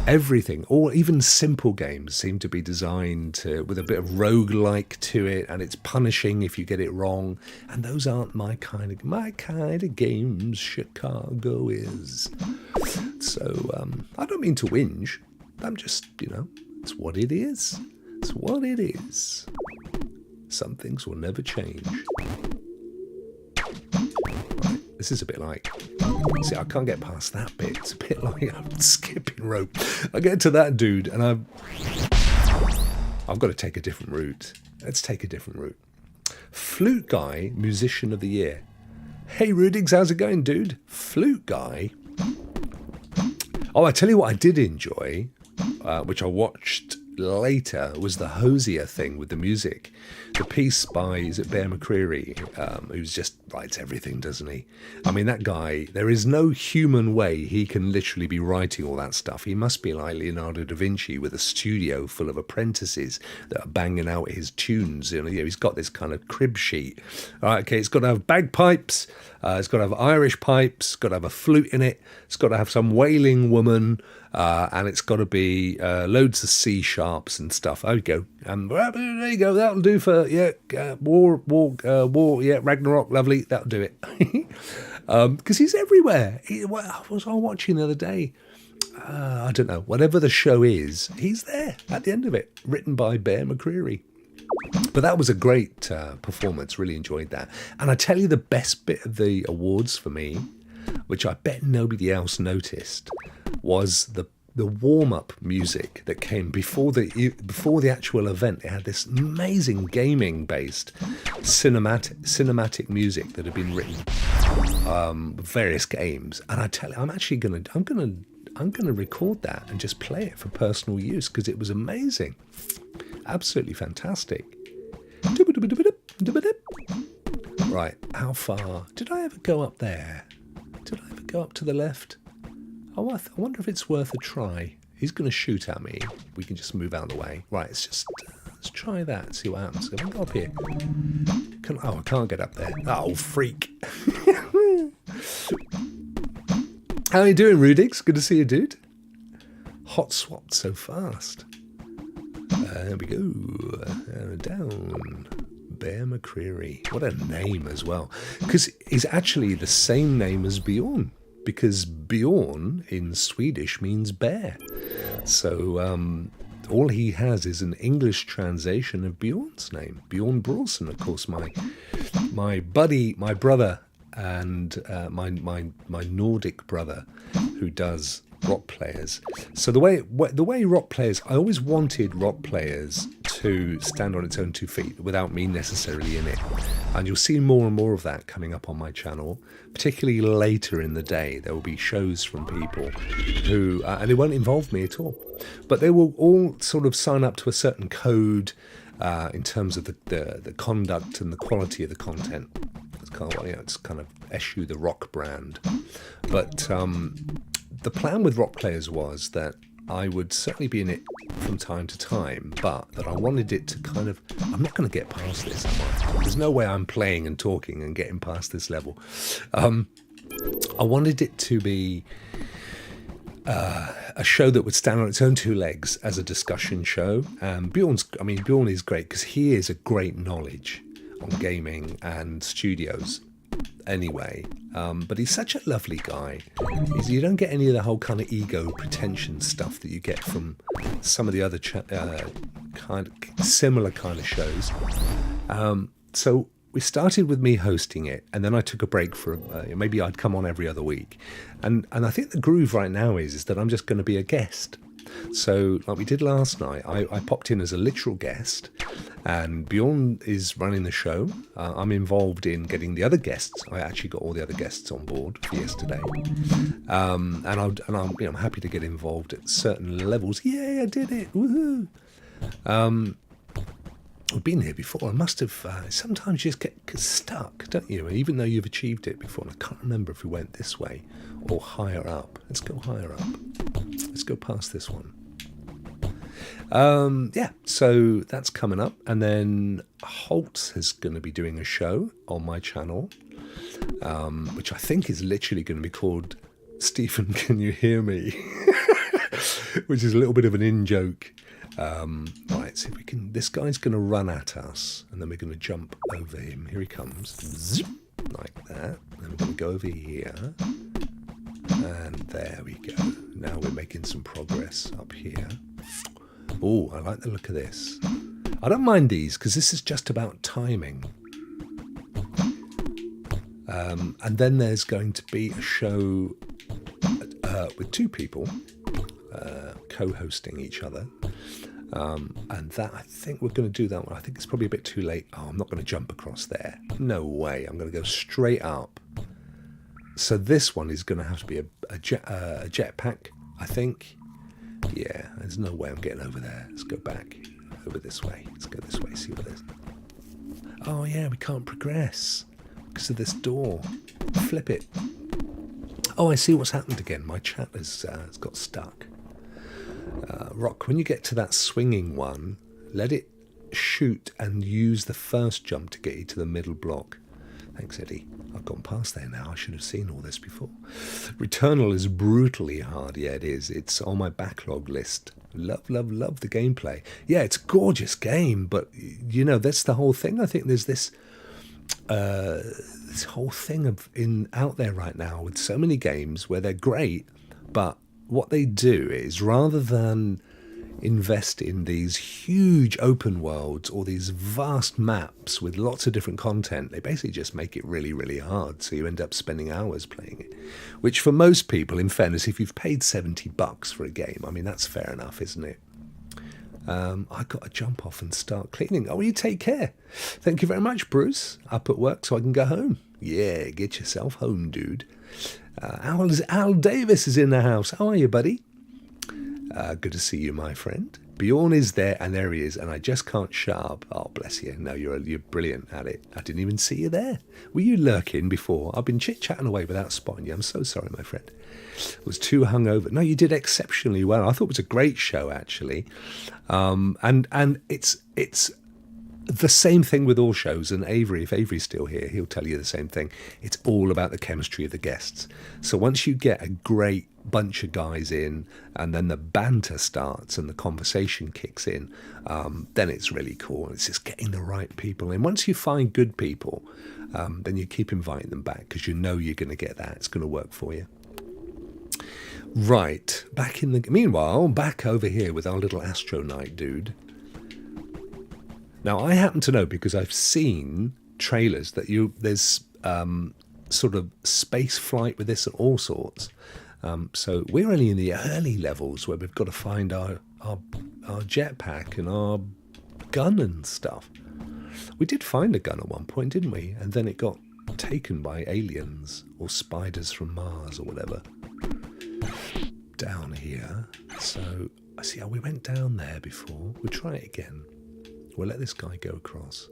everything, or even simple games seem to be designed with a bit of roguelike to it, and it's punishing if you get it wrong, and those aren't my kind of games. Chicago is. So I don't mean to whinge. I'm just, it's what it is. It's what it is. Some things will never change. Right, this is a bit like, see, I can't get past that bit. It's a bit like I'm skipping rope. I get to that dude and I've got to take a different route. Let's take a different route. Flute Guy, Musician of the Year. Hey Rudigs, how's it going, dude? Flute Guy. Oh, I tell you what I did enjoy, which I watched later, was the Hosier thing with the music. The piece by, is it Bear McCreary, who's just writes everything, doesn't he? I mean, that guy, there is no human way he can literally be writing all that stuff. He must be like Leonardo da Vinci with a studio full of apprentices that are banging out his tunes. He's got this kind of crib sheet. All right, okay, it's got to have bagpipes, it's got to have Irish pipes, it's got to have a flute in it, it's got to have some wailing woman, and it's got to be loads of C sharps and stuff. There you go. There you go. That'll do for war. Yeah, Ragnarok. Lovely. That'll do it. Because he's everywhere. I was watching the other day. I don't know. Whatever the show is, he's there at the end of it. Written by Bear McCreary. But that was a great performance. Really enjoyed that. And I tell you, the best bit of the awards for me, which I bet nobody else noticed, was the warm-up music that came before the actual event. It had this amazing gaming-based cinematic music that had been written various games. And I tell you, I'm gonna record that and just play it for personal use because it was amazing, absolutely fantastic. Right, how far did I ever go up there? Did I ever go up to the left? Oh, I wonder if it's worth a try. He's going to shoot at me. We can just move out of the way. Right, let's try that. See what happens. If I go up here. I can't get up there. Oh, freak. How are you doing, Rudigs? Good to see you, dude. Hot swap so fast. There we go. Down. Bear McCreary. What a name as well. Because he's actually the same name as Bjorn. Because Bjorn in Swedish means bear. So all he has is an English translation of Bjorn's name. Bjorn Brawson, of course, my buddy, my brother, and my Nordic brother who does rock players. So the way rock players, I always wanted rock players to stand on its own 2 feet without me necessarily in it. And you'll see more and more of that coming up on my channel, particularly later in the day. There will be shows from people who, and it won't involve me at all, but they will all sort of sign up to a certain code in terms of the conduct and the quality of the content. It's kind of, it's kind of eschew the Rokk brand. But the plan with Rokk Players was that I would certainly be in it from time to time, but that I wanted it to kind of, I'm not going to get past this. There's no way I'm playing and talking and getting past this level. I wanted it to be a show that would stand on its own two legs as a discussion show. Bjorn is great because he is a great knowledge on gaming and studios anyway, but he's such a lovely guy. You don't get any of the whole kind of ego pretension stuff that you get from some of the other kind of similar kind of shows. So we started with me hosting it, and then I took a break for maybe I'd come on every other week, and I think the groove right now is that I'm just going to be a guest. So like we did last night, I popped in as a literal guest, and Bjorn is running the show. I'm involved in getting the other guests. I actually got all the other guests on board for yesterday, and I'm happy to get involved at certain levels. Yay, I did it! Woohoo! I've been here before. I must have. Sometimes you just get stuck, don't you? Even though you've achieved it before. And I can't remember if we went this way or higher up. Let's go higher up. Let's go past this one. Yeah, so that's coming up. And then Holtz is going to be doing a show on my channel, which I think is literally going to be called Stephen, Can You Hear Me? Which is a little bit of an in-joke. Right, see if we can. This guy's going to run at us, and then we're going to jump over him. Here he comes, zip, like that. Then we're going to go over here, and there we go. Now we're making some progress up here. Oh, I like the look of this. I don't mind these because this is just about timing. And then there's going to be a show with two people co-hosting each other. And that, I think we're going to do that one. I think it's probably a bit too late. Oh, I'm not going to jump across there. No way. I'm going to go straight up. So this one is going to have to be a jetpack, I think. Yeah, there's no way I'm getting over there. Let's go back over this way. Let's go this way, see what it is. Oh, yeah, we can't progress because of this door. Flip it. Oh, I see what's happened again. My chat has got stuck. Rokk, when you get to that swinging one, let it shoot and use the first jump to get you to the middle block. Thanks, Eddie. I've gone past there now. I should have seen all this before. Returnal is brutally hard. Yeah, it is. It's on my backlog list. Love, love, love the gameplay. Yeah, it's a gorgeous game, but, you know, that's the whole thing. I think there's this whole thing out there right now with so many games where they're great, but what they do is rather than invest in these huge open worlds or these vast maps with lots of different content, they basically just make it really, really hard. So you end up spending hours playing it, which for most people, in fairness, if you've paid $70 for a game, I mean, that's fair enough, isn't it? I've got to jump off and start cleaning. Oh, you take care. Thank you very much, Bruce. Up at work so I can go home. Yeah, get yourself home, dude. Al Davis is in the house. How are you, buddy? Good to see you, my friend. Bjorn is there, and there he is, and I just can't shut up. Oh, bless you. No, you're brilliant at it. I didn't even see you there. Were you lurking before? I've been chit-chatting away without spotting you. I'm so sorry, my friend. I was too hungover. No, you did exceptionally well. I thought it was a great show, actually. And it's the same thing with all shows, and Avery, if Avery's still here, he'll tell you the same thing. It's all about the chemistry of the guests. So once you get a great bunch of guys in, and then the banter starts and the conversation kicks in, then it's really cool. It's just getting the right people in. Once you find good people, then you keep inviting them back because you know you're going to get that. It's going to work for you. Right, meanwhile, back over here with our little Astronite dude. Now, I happen to know, because I've seen trailers, that there's sort of space flight with this and all sorts. So we're only in the early levels where we've got to find our jetpack and our gun and stuff. We did find a gun at one point, didn't we? And then it got taken by aliens or spiders from Mars or whatever. Down here. So, I see how we went down there before. We'll try it again. We'll let this guy go across.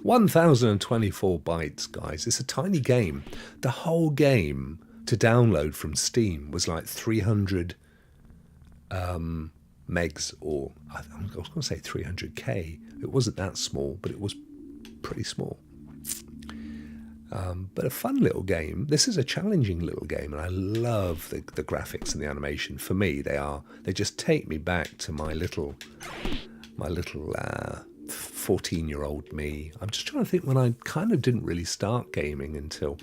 1024 bytes, guys. It's a tiny game. The whole game to download from Steam was like 300 megs, or I was going to say 300k. It wasn't that small, but it was pretty small. But a fun little game. This is a challenging little game, and I love the graphics and the animation. For me, they just take me back to my little 14-year-old me. I'm just trying to think when I kind of didn't really start gaming until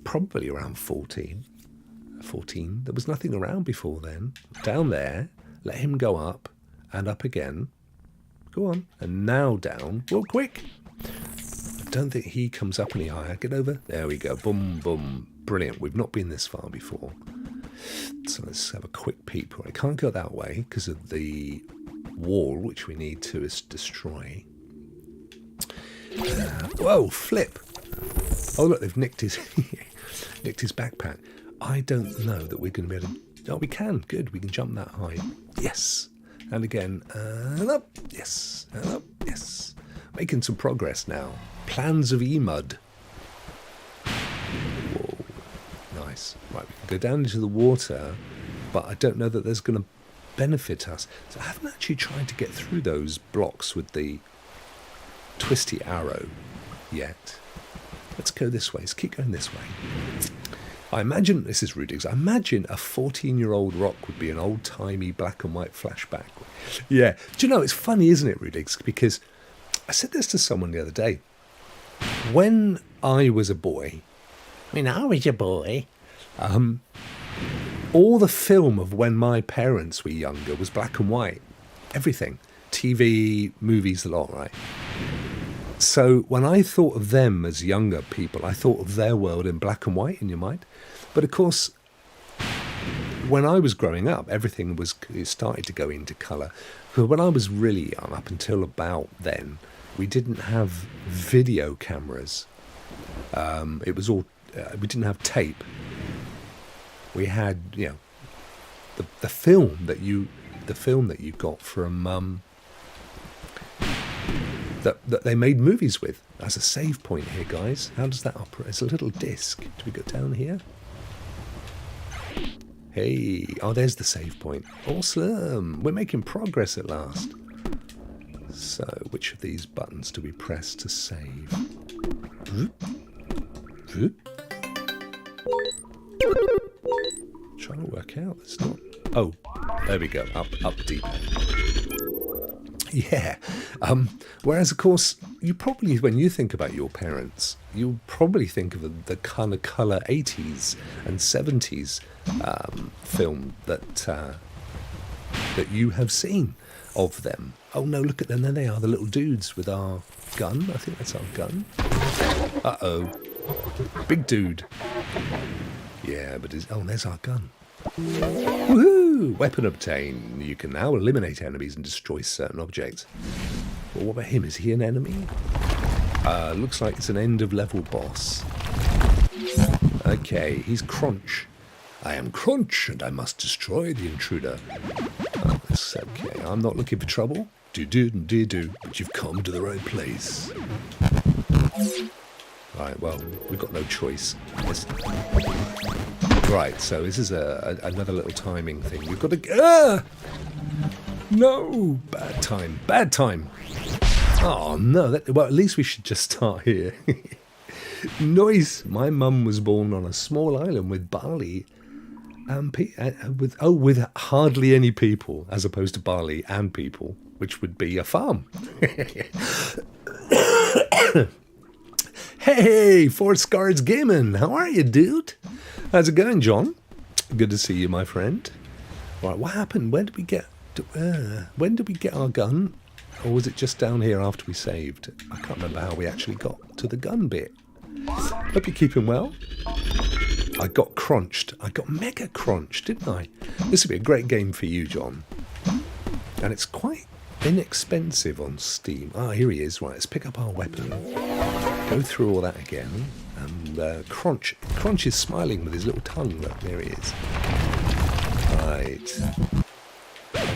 probably around 14. There was nothing around before then. Down there, let him go up and up again. Go on, and now down. Well, quick. I don't think he comes up any higher. Get over. There we go. Boom, boom. Brilliant. We've not been this far before. So let's have a quick peep. I can't go that way because of the wall, which we need to destroy. Whoa, flip. Oh, look, they've nicked his backpack. I don't know that we're going to be able to... Oh, we can. Good. We can jump that high. Yes. And again. And up. Yes. And up. Yes. Making some progress now. Plans of E-Mud. Whoa. Nice. Right, we can go down into the water, but I don't know that there's going to benefit us. So I haven't actually tried to get through those blocks with the twisty arrow yet. Let's go this way. Let's keep going this way. I imagine, this is Rudigs, I imagine a 14-year-old Rokk would be an old-timey black and white flashback. Yeah. Do you know, it's funny, isn't it, Rudigs? Because I said this to someone the other day. When I was a boy, all the film of when my parents were younger was black and white. Everything. TV, movies, a lot, right? So when I thought of them as younger people, I thought of their world in black and white in your mind. But of course, when I was growing up, everything started to go into colour. But when I was really young, up until about then, we didn't have video cameras. It was all we didn't have tape. We had, you know, the film that you got from that they made movies with. That's a save point here, guys. How does that operate? It's a little disc. Do we go down here? Hey, oh, there's the save point. Awesome. We're making progress at last. So, which of these buttons do we press to save? Trying to work out. It's not. Oh, there we go. Up deeper. Yeah. Whereas, of course, you probably, when you think about your parents, you probably think of the kind of colour 80s and 70s film that you have seen of them. Oh no, look at them. There they are, the little dudes with our gun. I think that's our gun. Uh-oh. Big dude. Yeah, but there's our gun. Woohoo! Weapon obtained. You can now eliminate enemies and destroy certain objects. Well, what about him? Is he an enemy? Looks like it's an end-of-level boss. Okay, he's Crunch. I am Crunch, and I must destroy the intruder. Oh, that's okay. I'm not looking for trouble. Do, but you've come to the right place. Right, well, we've got no choice. Right, so this is another little timing thing. We've got to... No! Bad time. Oh, no. Well, at least we should just start here. Nice. My mum was born on a small island with barley and with hardly any people, as opposed to barley and people, which would be a farm. Hey, Forest Guards Gaming. How are you, dude? How's it going, John? Good to see you, my friend. Right, what happened? When did we get our gun? Or was it just down here after we saved? I can't remember how we actually got to the gun bit. Hope you're keeping well. I got crunched. I got mega crunched, didn't I? This would be a great game for you, John. And it's quite inexpensive on Steam. Ah, here he is. Right, let's pick up our weapon. Go through all that again. And Crunch is smiling with his little tongue. Look, there he is. Right.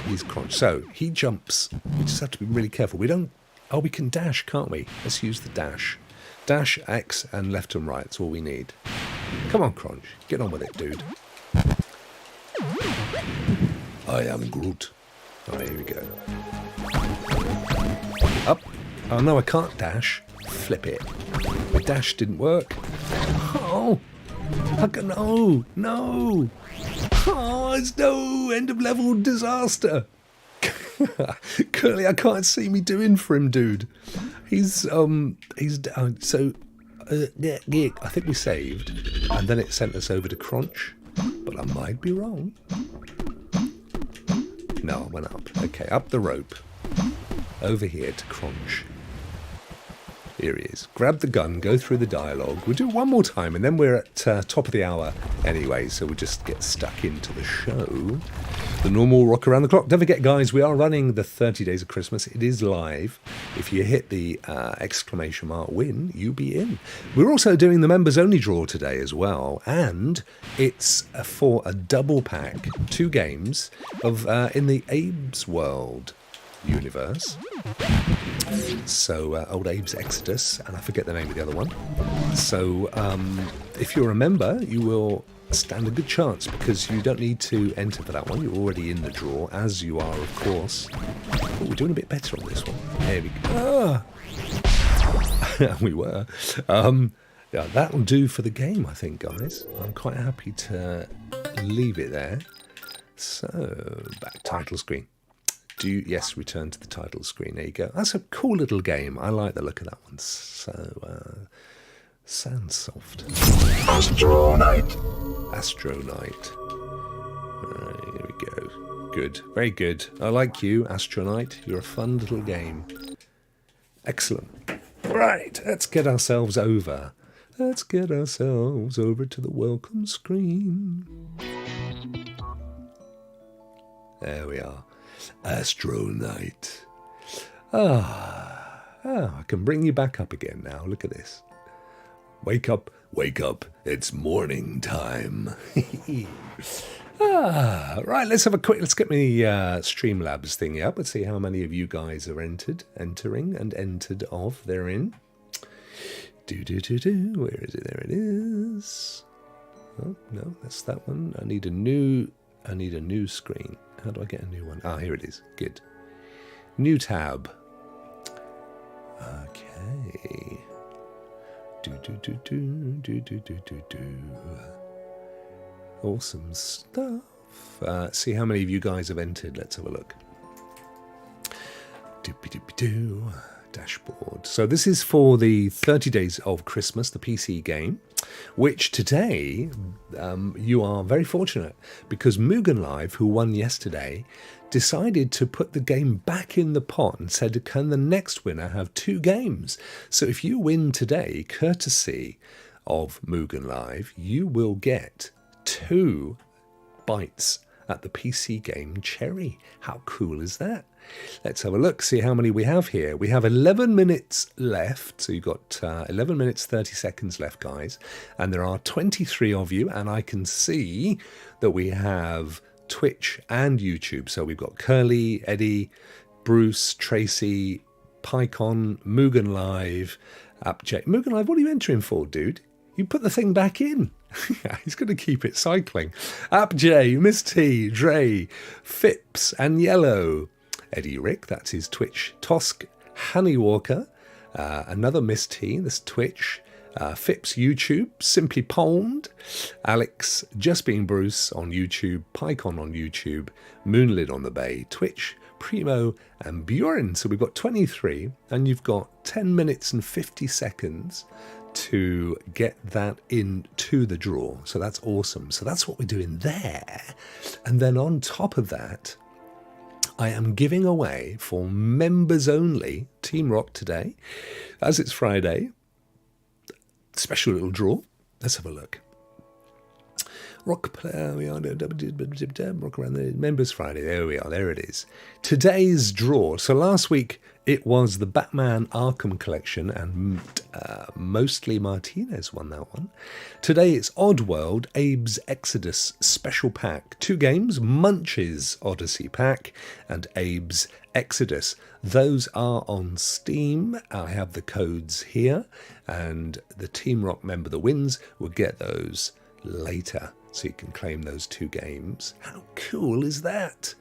He's Crunch. So he jumps. We just have to be really careful. We don't... Oh, we can dash, can't we? Let's use the dash. Dash, X, and left and right. That's all we need. Come on, Crunch. Get on with it, dude. I am Groot. Oh, here we go. Up. Oh, no, I can't dash. Flip it. My dash didn't work. Oh. No. No. Oh, it's no end of level disaster. Curly, I can't see me doing for him, dude. He's down. So, yeah, I think we saved, and then it sent us over to Crunch, but I might be wrong. No, I went up. Okay, up the rope. Over here to Crunch. Here he is. Grab the gun, go through the dialogue. We'll do it one more time, and then we're at top of the hour anyway, so we'll just get stuck into the show. The normal Rock Around the Clock. Don't forget, guys, we are running the 30 Days of Christmas. It is live. If you hit the exclamation mark win, you be in. We're also doing the members-only draw today as well, and it's for a double pack, 2 games of in the ABE'S world universe. So old Abe's Exodus, and I forget the name of the other one. So if you're a member, you will stand a good chance, because you don't need to enter for that one. You're already in the draw, as you are, of course. But we're doing a bit better on this one. There we go. We were. Yeah, that'll do for the game, I think, guys. I'm quite happy to leave it there. So, back title screen. Yes, return to the title screen. There you go. That's a cool little game. I like the look of that one. So, sounds soft. Astronite. Astronite. Right, here we go. Good. Very good. I like you, Astronite. You're a fun little game. Excellent. Right, let's get ourselves over. Let's get ourselves over to the welcome screen. There we are. Astronite. I can bring you back up again now. Look at this. Wake up, it's morning time. Right, let's get my Streamlabs thingy up. Let's see how many of you guys are entering and entered of therein. Where is it? There it is. Oh, no, that's that one. I need a new screen. How do I get a new one? Ah, here it is. Good. New tab. Okay. Awesome stuff. See how many of you guys have entered. Let's have a look. Dashboard. So this is for the 30 Days of Christmas, the PC game, which today you are very fortunate, because Mugen Live, who won yesterday, decided to put the game back in the pot and said, can the next winner have 2 games? So if you win today, courtesy of Mugen Live, you will get 2 bites at the PC game Cherry. How cool is that? Let's have a look, see how many we have here. We have 11 minutes left, so you've got 11 minutes 30 seconds left, guys, and there are 23 of you, and I can see that we have Twitch and YouTube. So we've got Curly, Eddie, Bruce, Tracy, PyCon, Mugen Live, Upj. Mugen Live, what are you entering for, dude? You put the thing back in. He's going to keep it cycling. Upj, Miss T, Dre, Phipps, and Yellow. Eddie Rick, that's his Twitch. Tosk, Honey Walker, another Miss T, this Twitch. Phipps YouTube, Simply Pwned, Alex, Just Being Bruce on YouTube, PyCon on YouTube, Moonlit on the Bay, Twitch, Primo, and Bjorn. So we've got 23, and you've got 10 minutes and 50 seconds to get that into the draw. So that's awesome. So that's what we're doing there. And then on top of that, I am giving away for members only Team Rokk today, as it's Friday. Special little draw. Let's have a look. Rock Around the Members Friday. There we are. There it is. Today's draw. So last week It was the Batman Arkham Collection, and mostly Martinez won that one. Today it's Oddworld, ABE'S Exodus Special Pack. 2 games, Munch's Oddysee Pack and ABE'S Exodus. Those are on Steam. I have the codes here, and the Team Rokk member that wins will get those later, so you can claim those 2 games. How cool is that?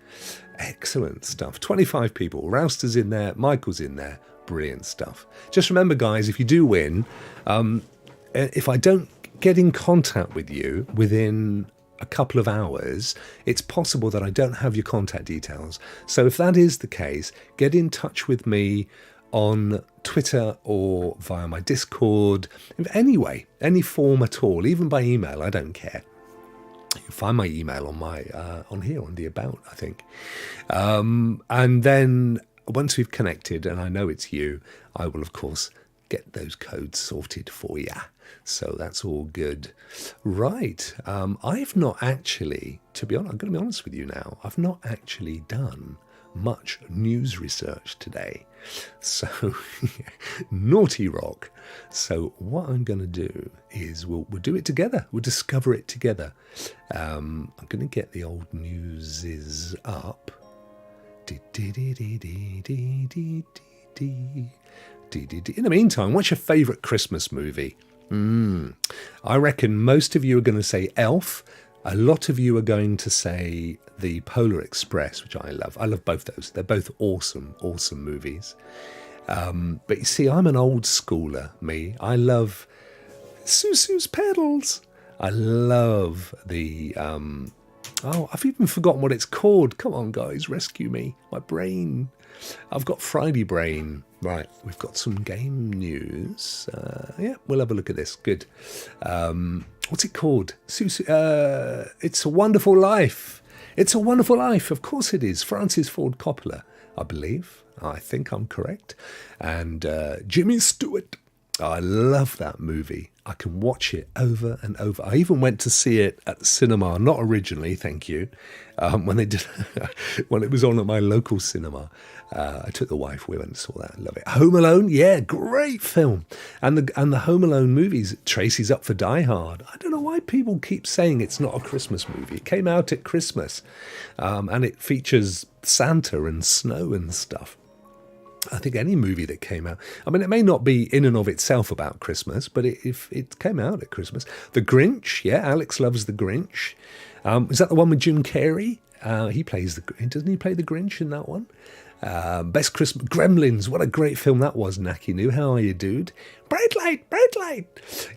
Excellent stuff. 25 people. Rouster's in there. Michael's in there. Brilliant stuff. Just remember, guys, if you do win, if I don't get in contact with you within a couple of hours, it's possible that I don't have your contact details. So if that is the case, get in touch with me on Twitter or via my Discord. Anyway, any form at all, even by email, I don't care. You can find my email on my on here on the About, I think. And then once we've connected and I know it's you, I will of course get those codes sorted for you. So that's all good. Right. I've not actually, to be honest, I'm going to be honest with you now, I've not actually done much news research today. So, naughty Rokk. So what I'm going to do is we'll do it together. We'll discover it together. I'm going to get the old newses up. In the meantime, what's your favourite Christmas movie? I reckon most of you are going to say Elf. A lot of you are going to say The Polar Express, which I love. I love both those. They're both awesome, awesome movies. But you see, I'm an old schooler, me. I love Susu's Pedals. I love the... I've even forgotten what it's called. Come on, guys, rescue me. My brain. I've got Friday brain. Right, we've got some game news. Yeah, we'll have a look at this. Good. What's it called? It's a Wonderful Life. It's a Wonderful Life. Of course it is. Francis Ford Coppola, I believe. I think I'm correct. And Jimmy Stewart. I love that movie. I can watch it over and over. I even went to see it at the cinema, not originally, thank you, when they did, when it was on at my local cinema. I took the wife, we went and saw that. I love it. Home Alone, yeah, great film. And the Home Alone movies, Tracy's Up for Die Hard. I don't know why people keep saying it's not a Christmas movie. It came out at Christmas, and it features Santa and snow and stuff. I think any movie that came out, I mean, it may not be in and of itself about Christmas, but if it came out at Christmas. The Grinch, yeah, Alex loves The Grinch. Is that the one with Jim Carrey? He plays doesn't he play the Grinch in that one? Best Christmas, Gremlins, what a great film that was, Nakinu. How are you, dude? Bright light, bright light.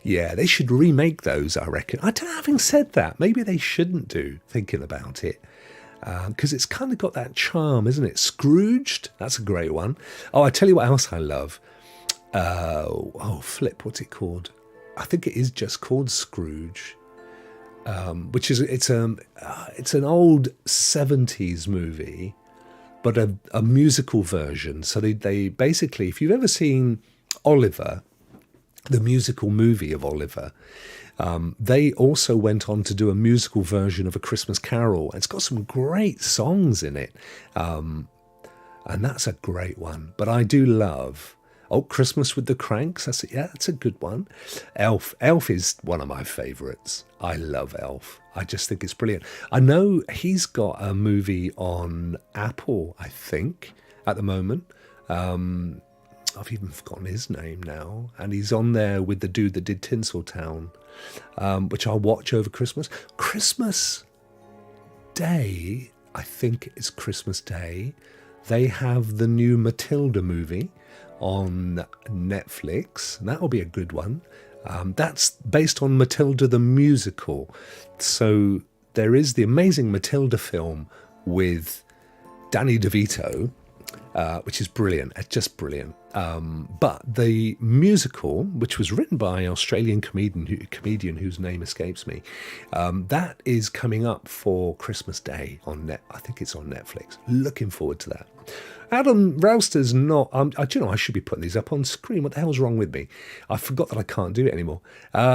Yeah, they should remake those, I reckon. I don't know, having said that, maybe they shouldn't do, thinking about it. Because it's kind of got that charm, isn't it? Scrooged, that's a great one. Oh, I tell you what else I love. Flip, what's it called? I think it is just called Scrooge. Which is it's an old 70s movie, but a musical version. So they basically, if you've ever seen Oliver, the musical movie of Oliver, they also went on to do a musical version of A Christmas Carol. It's got some great songs in it, and that's a great one. But I do love Christmas with the Cranks. That's a good one. Elf is one of my favourites. I love Elf. I just think it's brilliant. I know he's got a movie on Apple, I think, at the moment. I've even forgotten his name now. And he's on there with the dude that did Tinseltown, which I'll watch over Christmas. Christmas Day, I think it's Christmas Day, they have the new Matilda movie on Netflix. That'll be a good one. That's based on Matilda the musical. So there is the amazing Matilda film with Danny DeVito, which is brilliant. It's just brilliant. But the musical, which was written by an Australian comedian whose name escapes me, that is coming up for Christmas Day on I think it's on Netflix. Looking forward to that. Adam Rouster's not. Do you know, I should be putting these up on screen. What the hell's wrong with me? I forgot that I can't do it anymore.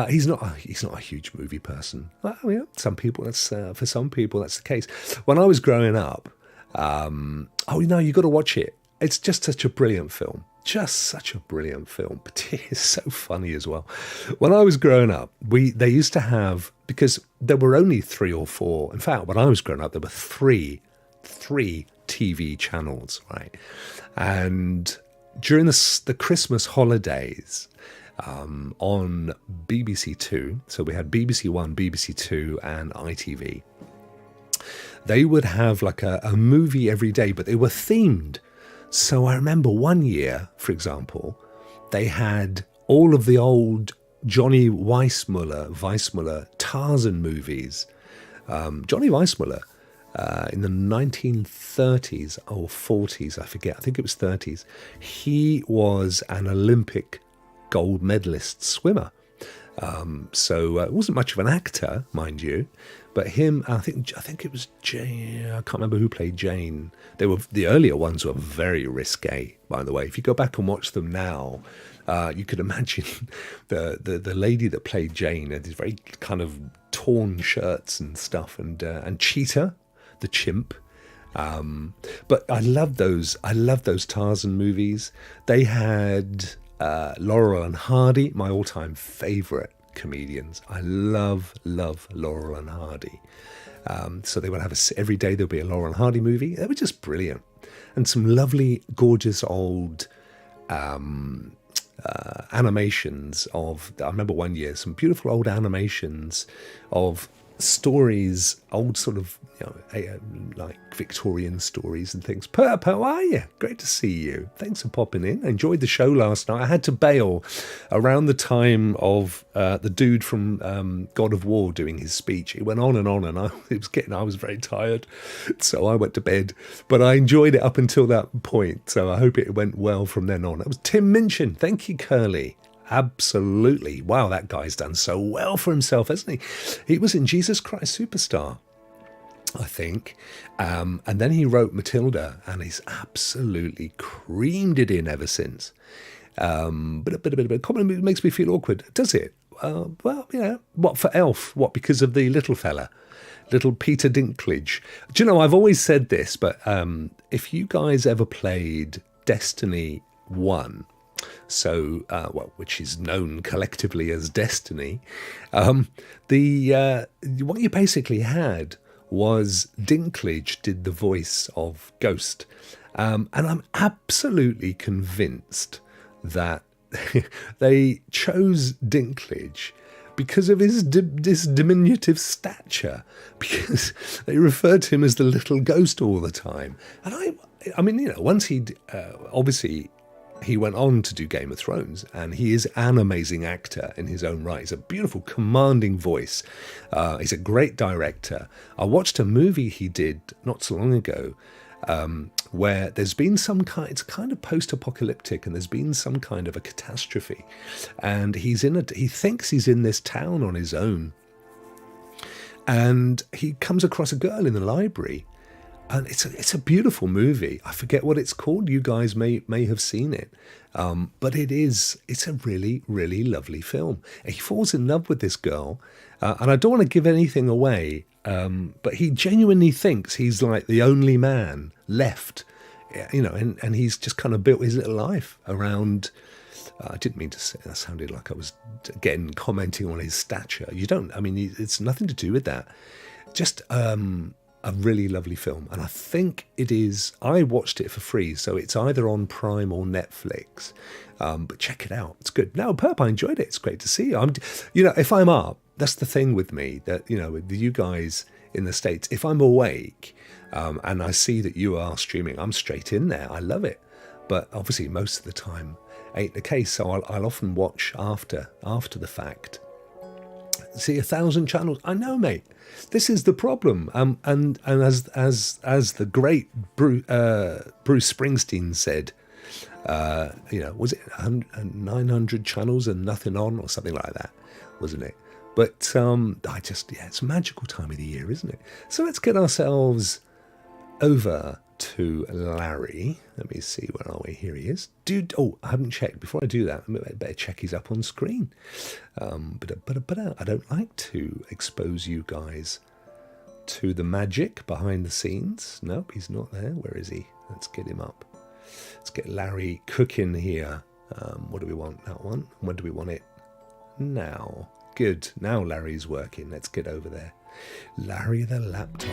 He's not a huge movie person. Well, yeah, some people. For some people that's the case. When I was growing up, you got to watch it. it's just such a brilliant film. Just such a brilliant film. But it is so funny as well. When I was growing up, they used to have, because there were only 3 or 4. In fact, when I was growing up, there were three TV channels, right? And during the Christmas holidays, on BBC Two, so we had BBC One, BBC Two, and ITV. They would have like a movie every day, but they were themed. So I remember one year, for example, they had all of the old Johnny Weissmuller Tarzan movies. Johnny Weissmuller, in the 1930s or 40s, I forget, I think it was 30s, he was an Olympic gold medalist swimmer. So it wasn't much of an actor, mind you, but him, I think it was Jane, I can't remember who played Jane. The earlier ones were very risque, by the way. If you go back and watch them now, you could imagine the lady that played Jane had these very kind of torn shirts and stuff, and Cheetah, the chimp. But I love those Tarzan movies. They had Laurel and Hardy, my all-time favourite comedians. I love Laurel and Hardy. So they would have every day there'll be a Laurel and Hardy movie. They were just brilliant. And some lovely, gorgeous old animations of, I remember one year, some beautiful old animations of stories, old sort of, like Victorian stories and things. Perp, how are you? Great to see you. Thanks for popping in. I enjoyed the show last night. I had to bail around the time of the dude from God of War doing his speech. It went on, and I was very tired, so I went to bed. But I enjoyed it up until that point, so I hope it went well from then on. That was Tim Minchin. Thank you, Curly. Absolutely. Wow, that guy's done so well for himself, hasn't he? He was in Jesus Christ Superstar, I think. And then he wrote Matilda, and he's absolutely creamed it in ever since. But a bit of comment makes me feel awkward. Does it? Well, yeah. What for Elf? What, because of the little fella? Little Peter Dinklage. Do you know, I've always said this, but if you guys ever played Destiny 1, so which is known collectively as Destiny, what you basically had was Dinklage did the voice of Ghost, and I'm absolutely convinced that they chose Dinklage because of his this diminutive stature, because they referred to him as the little ghost all the time. And I mean, once he'd obviously, he went on to do Game of Thrones, and he is an amazing actor in his own right. He's a beautiful, commanding voice. He's a great director. I watched a movie he did not so long ago, where there's been it's kind of post-apocalyptic, and there's been some kind of a catastrophe, and he thinks he's in this town on his own, and he comes across a girl in the library. And it's a beautiful movie. I forget what it's called. You guys may have seen it, but it's a really, really lovely film. He falls in love with this girl, and I don't want to give anything away, but he genuinely thinks he's like the only man left, and he's just kind of built his little life around. I didn't mean to say that. Sounded like I was again commenting on his stature. You don't. I mean, it's nothing to do with that. Just a really lovely film, and I think it is. I watched it for free, so it's either on Prime or Netflix. But check it out; it's good. No, Perp, I enjoyed it. It's great to see you. If I'm up, that's the thing with me. That with you guys in the States, if I'm awake and I see that you are streaming, I'm straight in there. I love it. But obviously, most of the time ain't the case. So I'll often watch after the fact. See 1,000 channels. I know, mate. This is the problem. And as the great Bruce Springsteen said, was it 900 channels and nothing on, or something like that, wasn't it? But it's a magical time of the year, isn't it? So let's get ourselves over to Larry. Let me see, where are we? Here he is. Dude, I haven't checked. Before I do that, I better check he's up on screen. But I don't like to expose you guys to the magic behind the scenes. Nope, he's not there. Where is he? Let's get him up. Let's get Larry cooking here. What do we want? That one. When do we want it? Now. Good. Now Larry's working. Let's get over there. Larry the laptop.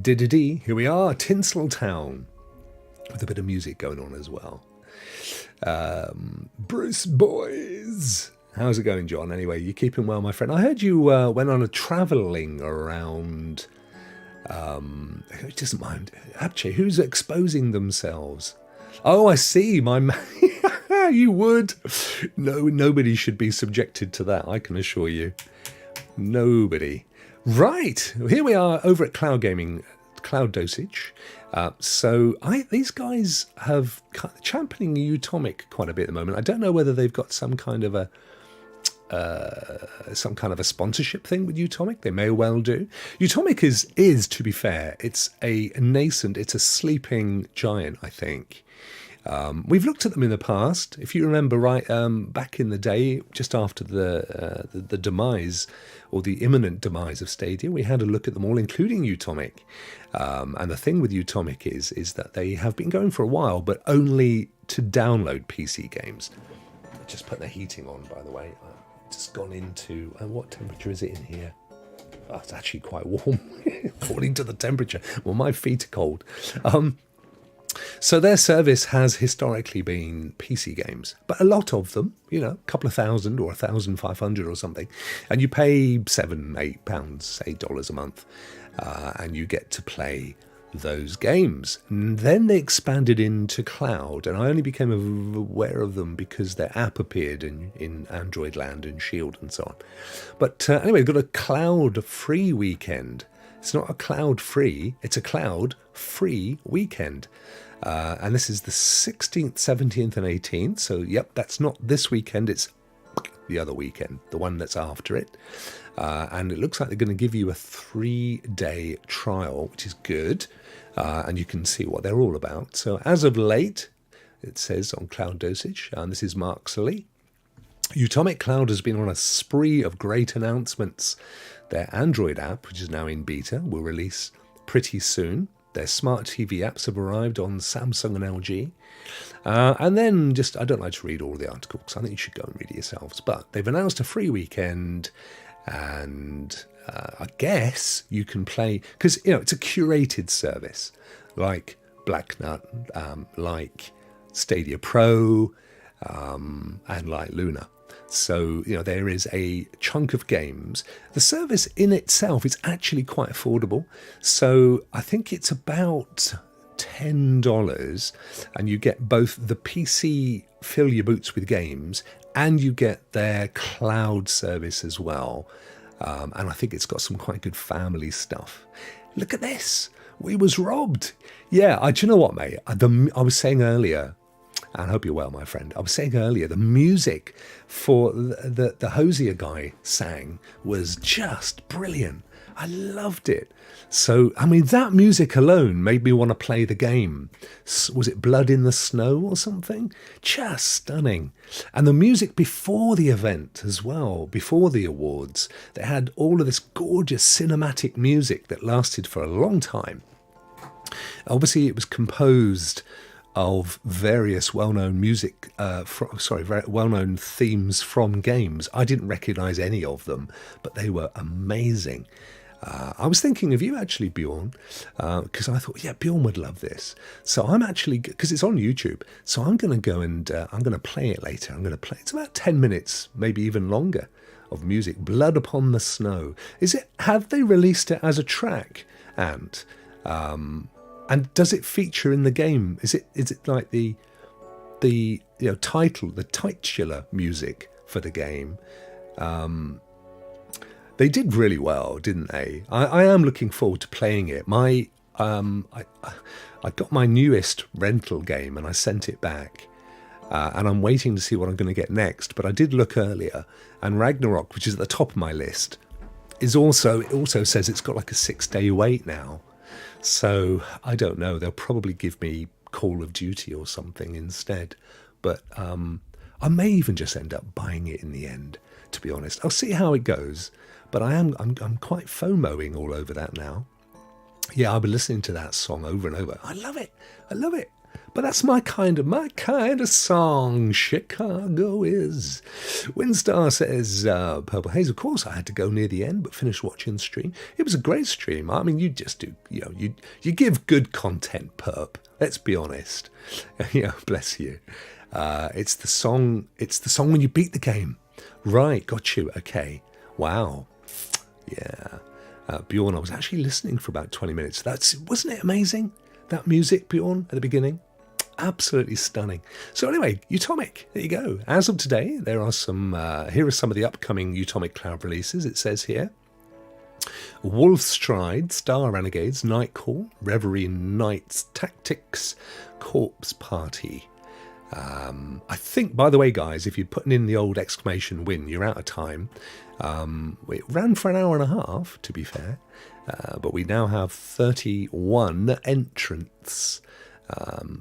Diddy. Here we are. Tinseltown. With a bit of music going on as well. Bruce Boys. How's it going, John? Anyway, you keeping well, my friend? I heard you went on a travelling around... who doesn't mind? Abche, who's exposing themselves? Oh, I see. My man. You would. No, nobody should be subjected to that, I can assure you. Nobody. Right. Here we are over at Cloud Gaming, Cloud Dosage. These guys have championing Utomic quite a bit at the moment. I don't know whether they've got some kind of a sponsorship thing with Utomic. They may well do. Utomic is to be fair, it's a sleeping giant, I think. We've looked at them in the past. If you remember right, back in the day, just after the demise or the imminent demise of Stadia, we had a look at them all, including Utomic. And the thing with Utomic is that they have been going for a while, but only to download PC games. Just put the heating on, by the way. Just gone into... what temperature is it in here? Oh, it's actually quite warm, according to the temperature. Well, my feet are cold. So their service has historically been PC games, but a lot of them, a couple of thousand or 1,500 or something, and you pay £7, £8, $8 a month, and you get to play those games. And then they expanded into cloud, and I only became aware of them because their app appeared in Android Land and Shield and so on. But anyway, we've got a cloud-free weekend. It's not a cloud-free, it's a cloud-free weekend. And this is the 16th, 17th and 18th. So, yep, that's not this weekend, it's the other weekend, the one that's after it. And it looks like they're going to give you a 3-day trial, which is good. And you can see what they're all about. So as of late, it says on Cloud Dosage, and this is Mark Sully, Utomic Cloud has been on a spree of great announcements. Their Android app, which is now in beta, will release pretty soon. Their smart TV apps have arrived on Samsung and LG. And then I don't like to read all the articles. I think you should go and read it yourselves. But they've announced a free weekend, and I guess you can play, because, it's a curated service, like Black Nut, like Stadia Pro, and like Luna. So, there is a chunk of games. The service in itself is actually quite affordable. So I think it's about $10, and you get both the PC fill your boots with games, and you get their cloud service as well. And I think it's got some quite good family stuff. Look at this. We was robbed. Yeah, do you know what, mate? I was saying earlier, and I hope you're well, my friend. I was saying earlier, the music for the Hosier guy sang was just brilliant. I loved it. So, that music alone made me want to play the game. Was it Blood in the Snow or something? Just stunning. And the music before the event as well, before the awards, they had all of this gorgeous cinematic music that lasted for a long time. Obviously, it was composed of various well-known well-known themes from games. I didn't recognise any of them, but they were amazing. I was thinking of you actually, Bjorn, because I thought, Bjorn would love this. So I'm actually, because it's on YouTube, so I'm going to go and I'm going to play it later. It's about 10 minutes, maybe even longer, of music. Blood Upon the Snow. Have they released it as a track? And does it feature in the game? Is it like the title, the titular music for the game? They did really well, didn't they? I am looking forward to playing it. I got my newest rental game and I sent it back, and I'm waiting to see what I'm going to get next. But I did look earlier, and Ragnarok, which is at the top of my list, it also says it's got like a 6-day wait now. So I don't know. They'll probably give me Call of Duty or something instead. But I may even just end up buying it in the end, to be honest. I'll see how it goes. But I'm quite FOMOing all over that now. Yeah, I've been listening to that song over and over. I love it. I love it. But that's my kind of song. Chicago is. Windstar says, Purple Haze, of course, I had to go near the end, but finished watching the stream. It was a great stream. I mean, you just do, you give good content, Perp. Let's be honest. Bless you. It's the song when you beat the game. Right, got you. Okay. Wow. Yeah. Bjorn, I was actually listening for about 20 minutes. Wasn't it amazing? That music, Bjorn, at the beginning? Absolutely stunning. So anyway, Utomic, there you go. As of today, there are here are some of the upcoming Utomic Cloud releases. It says here, Wolfstride, Star Renegades, Nightcall, Reverie Knights Tactics, Corpse Party. I think, by the way, guys, if you're putting in the old exclamation win, you're out of time. It ran for an hour and a half, to be fair, but we now have 31 entrants.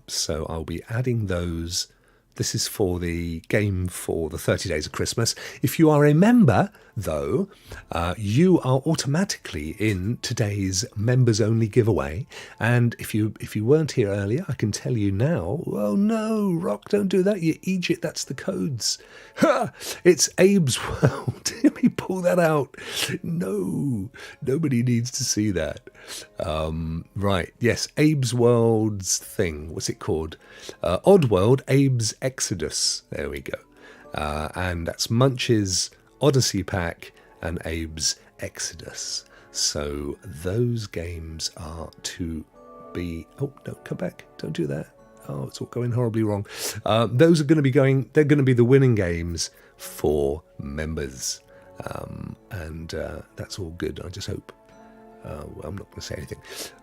So I'll be adding those. This is for the game for the 30 Days of Christmas. If you are a member, though, you are automatically in today's members-only giveaway. And if you weren't here earlier, I can tell you now. Oh no, Rokk, don't do that, you Egypt. That's the codes. Ha! It's Abe's World. Let me pull that out. No, nobody needs to see that. Right, yes, Abe's World's thing. What's it called? Oddworld, Abe's Exodus. There we go. And that's Munch's Oddysee pack and Abe's Exodus. So those games are to be... Oh, no, come back. Don't do that. Oh, it's all going horribly wrong. Those are going to be going... They're going to be the winning games for members. And that's all good. I just hope... I'm not going to say anything.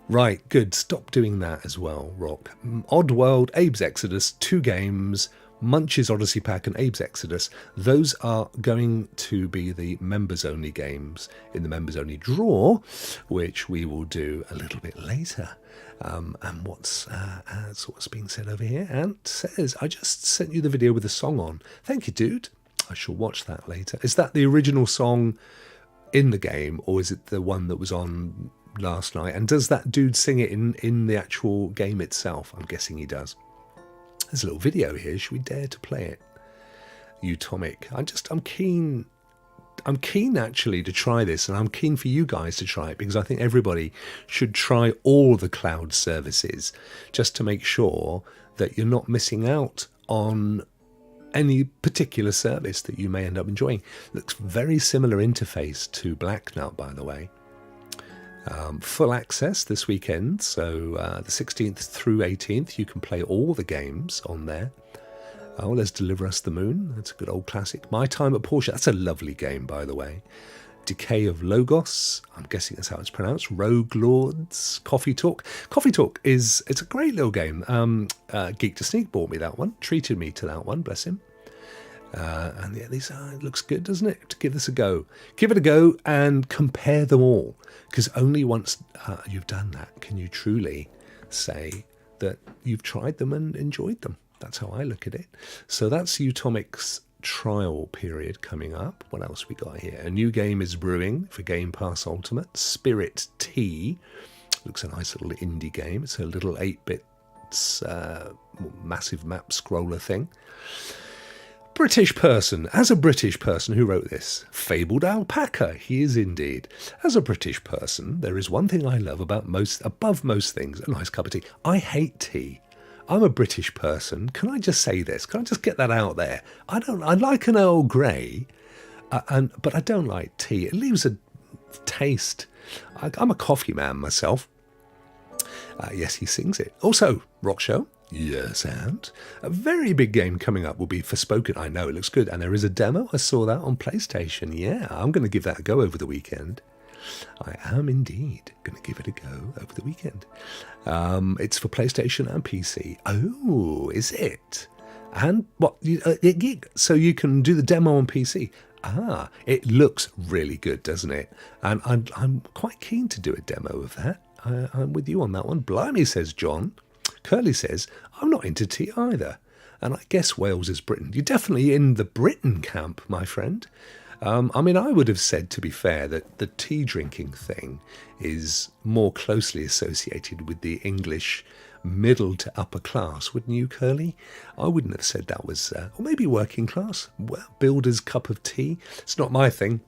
Right, good. Stop doing that as well, Rokk. Oddworld, Abe's Exodus, 2 games, Munch's Oddysee Pack and Abe's Exodus. Those are going to be the members-only games in the members-only draw, which we will do a little bit later. And what's being said over here? Ant says, I just sent you the video with the song on. Thank you, dude. I shall watch that later. Is that the original song in the game, or is it the one that was on last night? And does that dude sing it in the actual game itself? I'm guessing he does. There's a little video here. Should we dare to play it? Utomic. I'm keen actually to try this, and I'm keen for you guys to try it, because I think everybody should try all the cloud services just to make sure that you're not missing out on any particular service that you may end up enjoying. Looks very similar interface to Black Nut, by the way. Full access this weekend, so the 16th through 18th, you can play all the games on there. Oh, there's Deliver Us the Moon. That's a good old classic. My Time at Porsche. That's a lovely game, by the way. Decay of Logos. I'm guessing that's how it's pronounced. Rogue Lords. Coffee Talk. Coffee Talk it's a great little game. Geek to Sneak bought me that one. Treated me to that one. Bless him. And yeah, it looks good, doesn't it? To give this a go. Give it a go and compare them all. Because only once you've done that can you truly say that you've tried them and enjoyed them. That's how I look at it. So that's Utomic's trial period coming up. What else we got here? A new game is brewing for Game Pass Ultimate. Spirit Tea. Looks a nice little indie game. It's a little 8-bit massive map scroller thing. British person. As a British person, who wrote this? Fabled Alpaca. He is indeed. As a British person, there is one thing I love above most things, a nice cup of tea. I hate tea. I'm a British person. Can I just say this? Can I just get that out there? I like an Earl Grey, but I don't like tea. It leaves a taste. I'm a coffee man myself. Yes, he sings it. Also, Rokk Show. Yes, and a very big game coming up will be Forspoken. I know, it looks good. And there is a demo. I saw that on PlayStation. Yeah, I'm going to give that a go over the weekend. I am indeed going to give it a go over the weekend. It's for PlayStation and PC. Oh, is it? And what? So you can do the demo on PC. Ah, it looks really good, doesn't it? And I'm quite keen to do a demo of that. I'm with you on that one. Blimey, says John. Curly says, I'm not into tea either. And I guess Wales is Britain. You're definitely in the Britain camp, my friend. I mean, I would have said, to be fair, that the tea drinking thing is more closely associated with the English middle to upper class, wouldn't you, Curly? I wouldn't have said that was, or maybe working class. Well, builder's cup of tea. It's not my thing.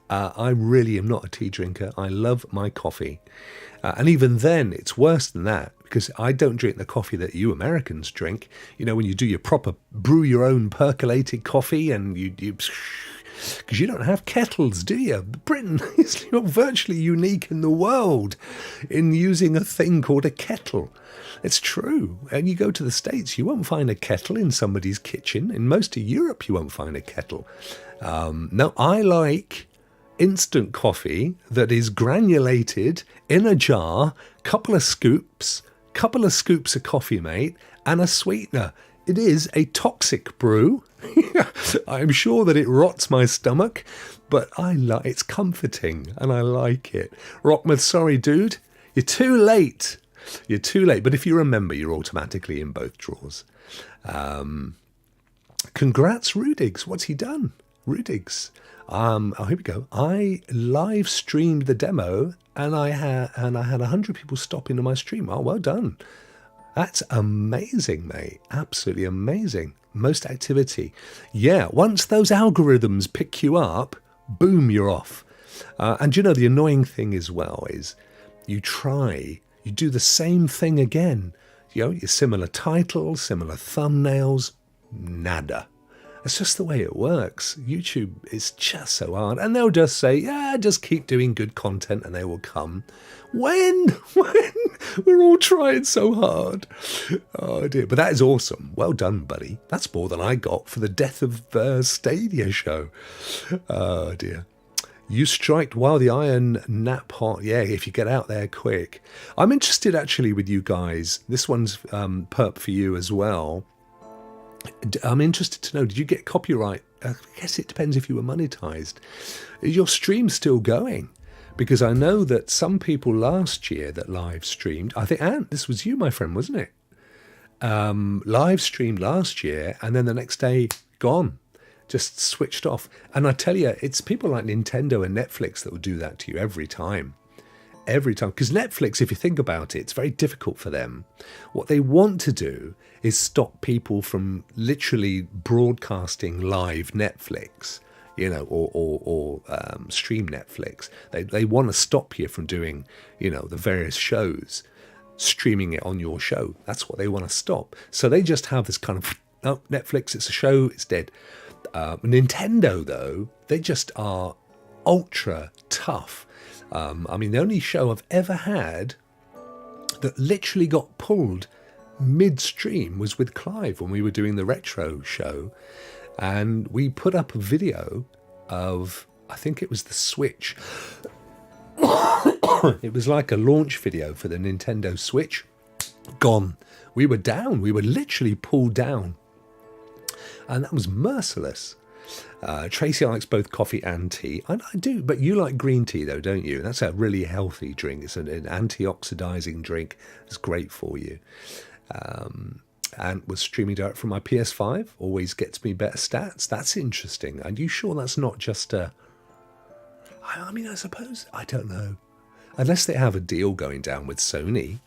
I really am not a tea drinker. I love my coffee. And even then, it's worse than that, because I don't drink the coffee that you Americans drink. You know, when you do your proper brew your own percolated coffee, and you because you don't have kettles, do you? Britain is virtually unique in the world in using a thing called a kettle. It's true. And you go to the States, you won't find a kettle in somebody's kitchen. In most of Europe, you won't find a kettle. No, I like instant coffee that is granulated in a jar, couple of scoops of coffee, mate, and a sweetener. It is a toxic brew. I'm sure that it rots my stomach, but it's comforting and I like it. Rokk, sorry, dude, you're too late. You're too late. But if you remember, you're automatically in both drawers. Congrats, Rudigs. What's he done? Rudigs. Here we go. I live streamed the demo and I had 100 people stop into my stream. Oh, well done. That's amazing, mate. Absolutely amazing. Most activity. Yeah, once those algorithms pick you up, boom, you're off. And you know, the annoying thing as well is you do the same thing again. You know, your similar titles, similar thumbnails, nada. It's just the way it works. YouTube is just so hard. And they'll just say, yeah, just keep doing good content and they will come. When? We're all trying so hard. Oh, dear. But that is awesome. Well done, buddy. That's more than I got for the Death of Stadia show. Oh, dear. You strike while the iron nap hot. Yeah, if you get out there quick. I'm interested, actually, with you guys. This one's perp for you as well. I'm interested to know, did you get copyright? I guess it depends if you were monetized. Is your stream still going? Because I know that some people last year that live streamed, I think, Ant, this was you, my friend, wasn't it? Live streamed last year and then the next day, gone. Just switched off. And I tell you, it's people like Nintendo and Netflix that will do that to you every time. Every time. Because Netflix, if you think about it, it's very difficult for them. What they want to do is stop people from literally broadcasting live Netflix, you know, or stream Netflix. They want to stop you from doing, you know, the various shows, streaming it on your show. That's what they want to stop. So they just have this kind of, oh, Netflix, it's a show, it's dead. Nintendo, though, they just are ultra tough. I mean, the only show I've ever had that literally got pulled midstream was with Clive when we were doing the retro show. And we put up a video of, I think it was the Switch. It was like a launch video for the Nintendo Switch. Gone. We were down. We were literally pulled down. And that was merciless. Tracy likes both coffee and tea. I do, but you like green tea, though, don't you? That's a really healthy drink. It's an antioxidizing drink. It's great for you. And was streaming direct from my PS5. Always gets me better stats. That's interesting. Are you sure that's not just a... I mean, I suppose... I don't know. Unless they have a deal going down with Sony.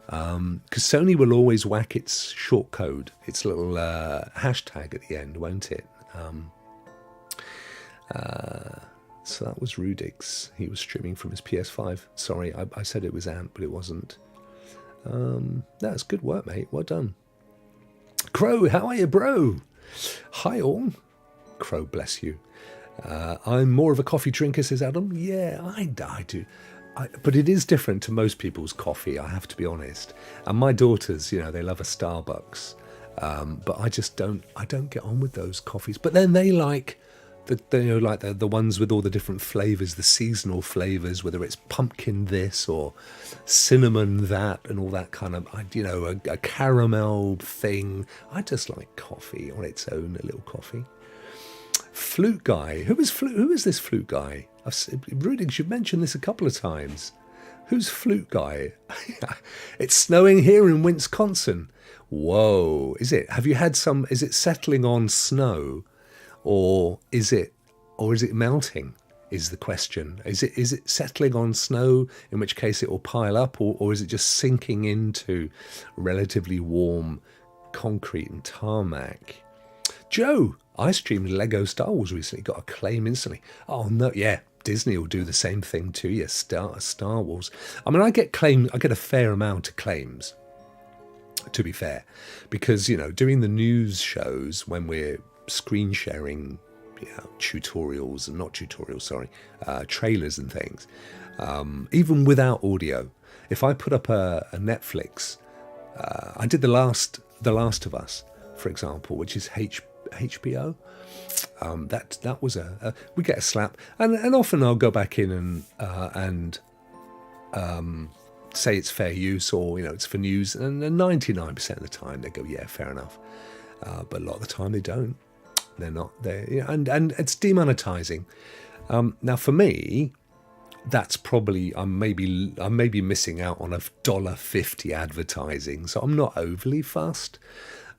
Because Sony will always whack its short code, its little hashtag at the end, won't it? So that was Rudigs. He was streaming from his PS5. Sorry, I said it was Ant, but it wasn't. That's good work, mate. Well done. Crow, how are you, bro? Hi, all. Crow, bless you. I'm more of a coffee drinker, says Adam. Yeah, I do. But it is different to most people's coffee, I have to be honest. And my daughters, you know, they love a Starbucks. But I just don't get on with those coffees. But then they like the ones with all the different flavours, the seasonal flavours, whether it's pumpkin this or cinnamon that and all that kind of, you know, a caramel thing. I just like coffee on its own, a little coffee. Flute guy. Who is this flute guy? Rudigs, you've mentioned this a couple of times. Who's flute guy? It's snowing here in Wisconsin. Whoa, is it? Have you had is it settling on snow? Or is it or is it melting? Is the question. Is it settling on snow, in which case it will pile up, or is it just sinking into relatively warm concrete and tarmac? Joe, I streamed Lego Star Wars recently, got a claim instantly. Oh no, yeah, Disney will do the same thing to you. Star Wars. I mean, I get a fair amount of claims, to be fair, because doing the news shows when we're screen sharing tutorials and not tutorials, sorry, trailers and things, even without audio. If I put up a Netflix, I did the Last of Us, for example, which is HBO. That was we get a slap, and often I'll go back in and say it's fair use, or it's for news, and 99% of the time they go, yeah, fair enough, but a lot of the time they don't. They're not there, and it's demonetizing. Now, for me, that's probably I may be missing out on $1.50 advertising, so I'm not overly fussed.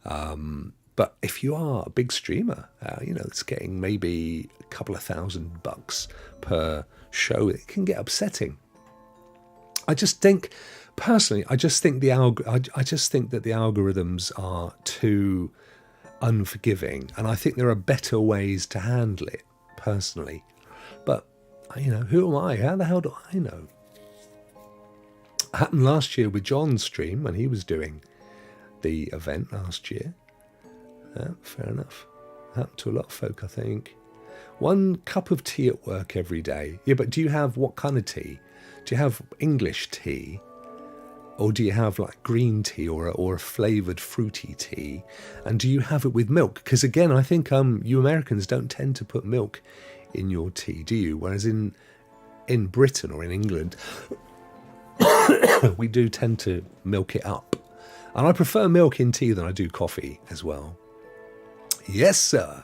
But if you are a big streamer, it's getting maybe a couple of $1,000 per show, it can get upsetting. I just think, personally, I just think that the algorithms are too unforgiving, and I think there are better ways to handle it, personally. But who am I? How the hell do I know? It happened last year with John's stream when he was doing the event last year. Fair enough. Happened to a lot of folk, I think. 1 cup of tea at work every day. Yeah, but do you have what kind of tea? Do you have English tea? Or do you have like green tea or a flavoured fruity tea? And do you have it with milk? Because again, I think you Americans don't tend to put milk in your tea, do you? Whereas in Britain or in England, we do tend to milk it up. And I prefer milk in tea than I do coffee as well. Yes, sir.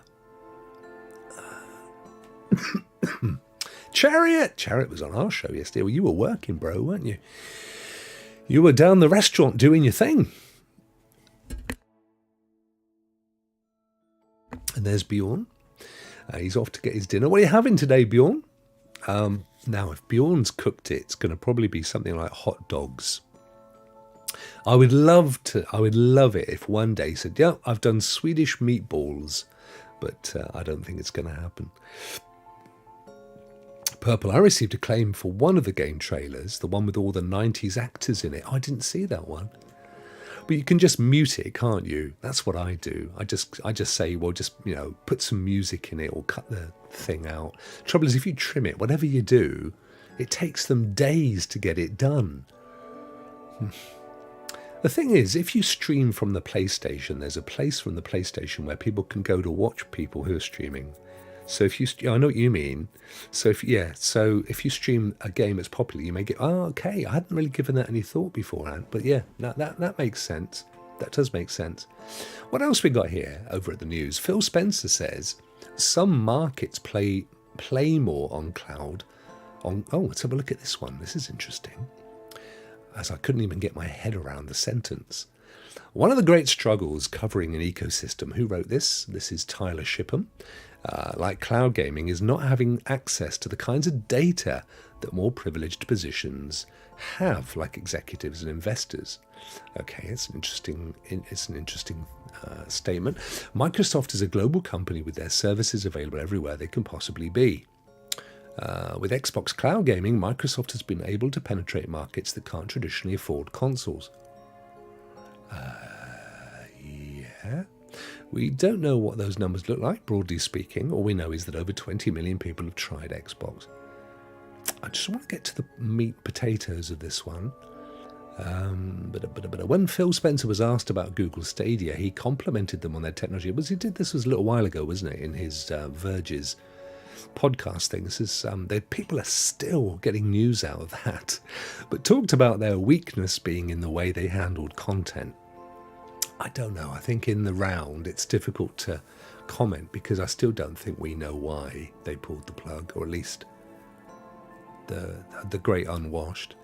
Chariot was on our show yesterday. Well, you were working, bro, weren't you? You were down the restaurant doing your thing. And there's Bjorn. He's off to get his dinner. What are you having today, Bjorn? Now, if Bjorn's cooked it, it's going to probably be something like hot dogs. I would love it if one day he said, yeah, I've done Swedish meatballs, but I don't think it's going to happen. Purple, I received a claim for one of the game trailers, the one with all the 90s actors in it. I didn't see that one. But you can just mute it, can't you? That's what I do. I just say, well, just, put some music in it or cut the thing out. Trouble is, if you trim it, whatever you do, it takes them days to get it done. The thing is, if you stream from the PlayStation, there's a place from the PlayStation where people can go to watch people who are streaming. So I know what you mean. So if you stream a game that's popular, you may get, oh, okay, I hadn't really given that any thought beforehand. But yeah, that makes sense. That does make sense. What else we got here over at the news? Phil Spencer says some markets play more on cloud. Let's have a look at this one. This is interesting, as I couldn't even get my head around the sentence. One of the great struggles covering an ecosystem, who wrote this? This is Tyler Shipham. Like cloud gaming, is not having access to the kinds of data that more privileged positions have, like executives and investors. Okay, it's an interesting statement. Microsoft is a global company with their services available everywhere they can possibly be. With Xbox Cloud Gaming, Microsoft has been able to penetrate markets that can't traditionally afford consoles. Yeah. We don't know what those numbers look like, broadly speaking. All we know is that over 20 million people have tried Xbox. I just want to get to the meat potatoes of this one. But when Phil Spencer was asked about Google Stadia, he complimented them on their technology. This was a little while ago, wasn't it, in his Verge's podcast thing. This is people are still getting news out of that, but talked about their weakness being in the way they handled content. I don't know. I think in the round it's difficult to comment because I still don't think we know why they pulled the plug, or at least the great unwashed.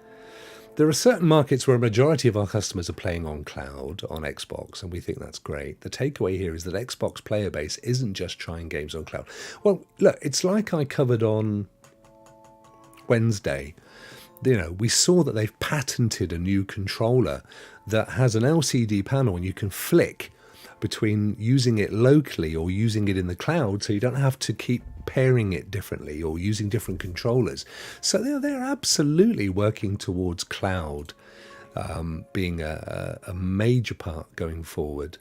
There are certain markets where a majority of our customers are playing on cloud, on Xbox, and we think that's great. The takeaway here is that Xbox player base isn't just trying games on cloud. Well, look, it's like I covered on Wednesday. We saw that they've patented a new controller that has an LCD panel, and you can flick between using it locally or using it in the cloud, so you don't have to keep pairing it differently or using different controllers. So they're absolutely working towards cloud being a major part going forward.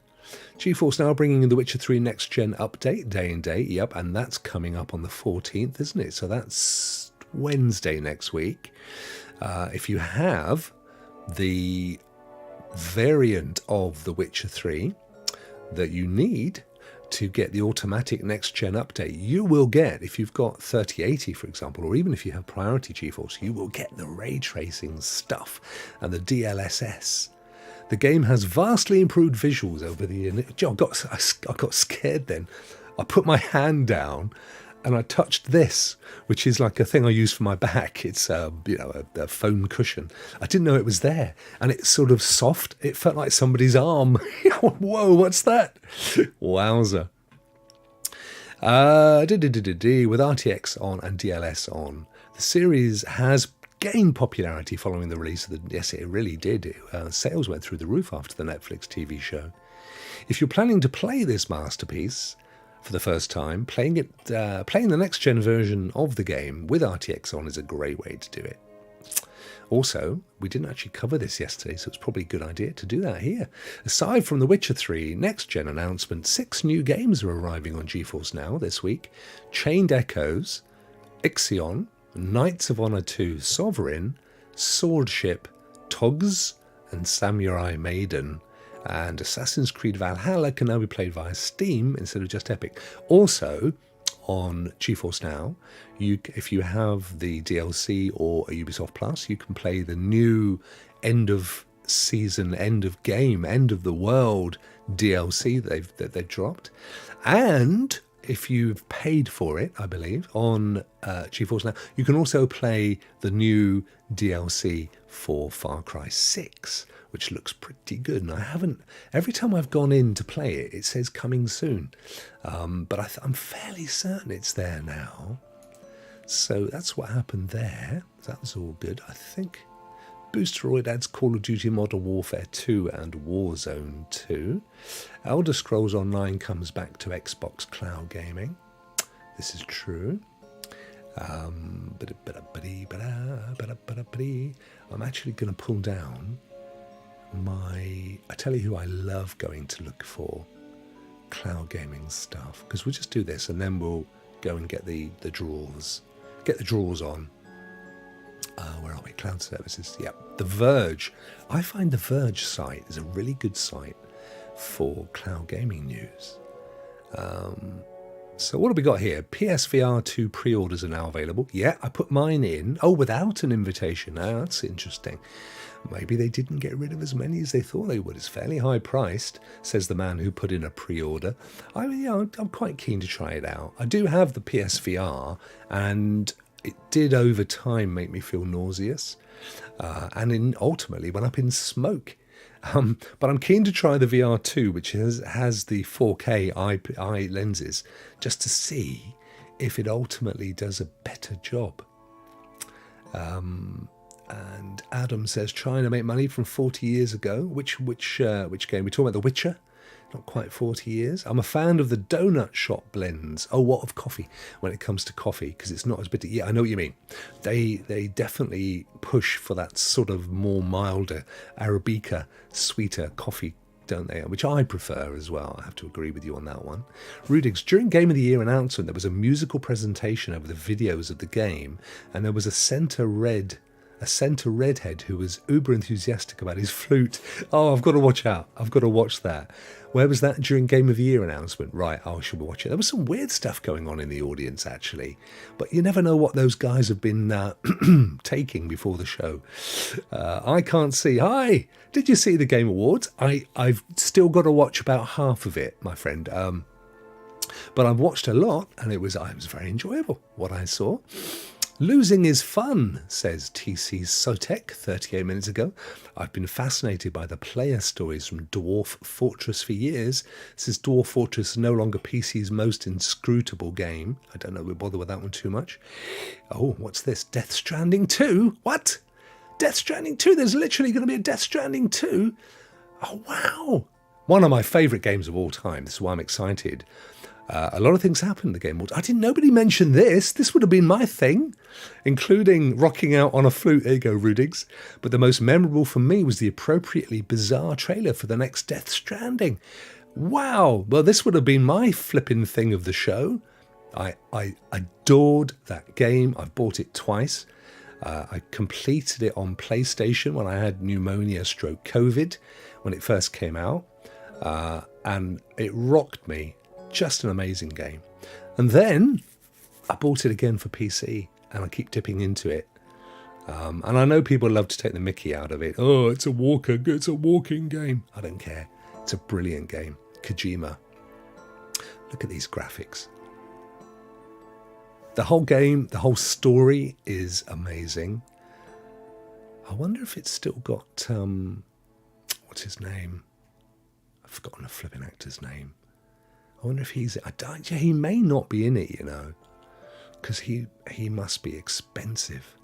GeForce Now bringing in the Witcher 3 Next Gen update day and date. Yep, and that's coming up on the 14th, isn't it? So that's Wednesday next week. If you have the variant of the Witcher 3 that you need to get the automatic next-gen update, you will get, if you've got 3080, for example, or even if you have Priority GeForce, you will get the ray tracing stuff and the DLSS. The game has vastly improved visuals over the year. I got scared then. I put my hand down and I touched this, which is like a thing I use for my back. It's a foam cushion. I didn't know it was there, and it's sort of soft. It felt like somebody's arm. Whoa, what's that? Wowza. With RTX on and DLS on, the series has gained popularity following the release of the... Yes, it really did. Sales went through the roof after the Netflix TV show. If you're planning to play this masterpiece for the first time, playing the next-gen version of the game with RTX on is a great way to do it. Also, we didn't actually cover this yesterday, so it's probably a good idea to do that here. Aside from the Witcher 3 next-gen announcement, 6 new games are arriving on GeForce Now this week. Chained Echoes, Ixion, Knights of Honor 2 Sovereign, Swordship, Togs, and Samurai Maiden. And Assassin's Creed Valhalla can now be played via Steam instead of just Epic. Also, on GeForce Now, if you have the DLC or a Ubisoft Plus, you can play the new end of season, end of game, end of the world DLC that they've dropped. And if you've paid for it, I believe, on GeForce Now, you can also play the new DLC for Far Cry 6, which looks pretty good. And every time I've gone in to play it, it says coming soon. But I'm fairly certain it's there now. So that's what happened there. That was all good. I think Boosteroid adds Call of Duty Modern Warfare 2 and Warzone 2. Elder Scrolls Online comes back to Xbox Cloud Gaming. This is true. I'm actually going to pull down I tell you who I love going to look for cloud gaming stuff, because we'll just do this and then we'll go and get the drawers. Get the drawers on. Where are we? Cloud services. Yep. The Verge. I find the Verge site is a really good site for cloud gaming news. So what have we got here? PSVR 2 pre-orders are now available. Yeah, I put mine in. Oh, without an invitation. Now, that's interesting. Maybe they didn't get rid of as many as they thought they would. It's fairly high priced, says the man who put in a pre-order. I'm quite keen to try it out. I do have the PSVR, and it did over time make me feel nauseous. And ultimately went up in smoke. But I'm keen to try the VR2, which has the 4K eye lenses, just to see if it ultimately does a better job. And Adam says trying to make money from 40 years ago. Which game? We're talking about The Witcher? Not quite 40 years. I'm a fan of the donut shop blends. Oh, what of coffee? When it comes to coffee, because it's not as bitter. Yeah, I know what you mean. They definitely push for that sort of more milder Arabica, sweeter coffee, don't they? Which I prefer as well. I have to agree with you on that one. Rudigs, during Game of the Year announcement, there was a musical presentation over the videos of the game, and there was a center redhead who was uber enthusiastic about his flute. Oh, I've got to watch out. I've got to watch that. Where was that? During Game of the Year announcement. Right, I should be watching. There was some weird stuff going on in the audience, actually. But you never know what those guys have been taking before the show. I can't see. Hi! Did you see the Game Awards? I've still got to watch about half of it, my friend. But I've watched a lot, and it was very enjoyable, what I saw. Losing is fun, says TC Sotek 38 minutes ago. I've been fascinated by the player stories from Dwarf Fortress for years. Since Dwarf Fortress is no longer PC's most inscrutable game. I don't know if we'll bother with that one too much. Oh, what's this? Death Stranding 2? What? Death Stranding 2? There's literally going to be a Death Stranding 2? Oh, wow. One of my favourite games of all time. This is why I'm excited. A lot of things happened in the game. Nobody mentioned this. This would have been my thing, including rocking out on a flute. There you go, Rudigs. But the most memorable for me was the appropriately bizarre trailer for the next Death Stranding. Wow. Well, this would have been my flipping thing of the show. I adored that game. I've bought it twice. I completed it on PlayStation when I had pneumonia/COVID when it first came out. And it rocked me. Just an amazing game. And then I bought it again for PC and I keep dipping into it. And I know people love to take the mickey out of it. Oh, it's a walking game. I don't care. It's a brilliant game. Kojima. Look at these graphics. The whole game, the whole story is amazing. I wonder if it's still got, what's his name? I've forgotten the flipping actor's name. I wonder if he's... he may not be in it, you know, because he must be expensive.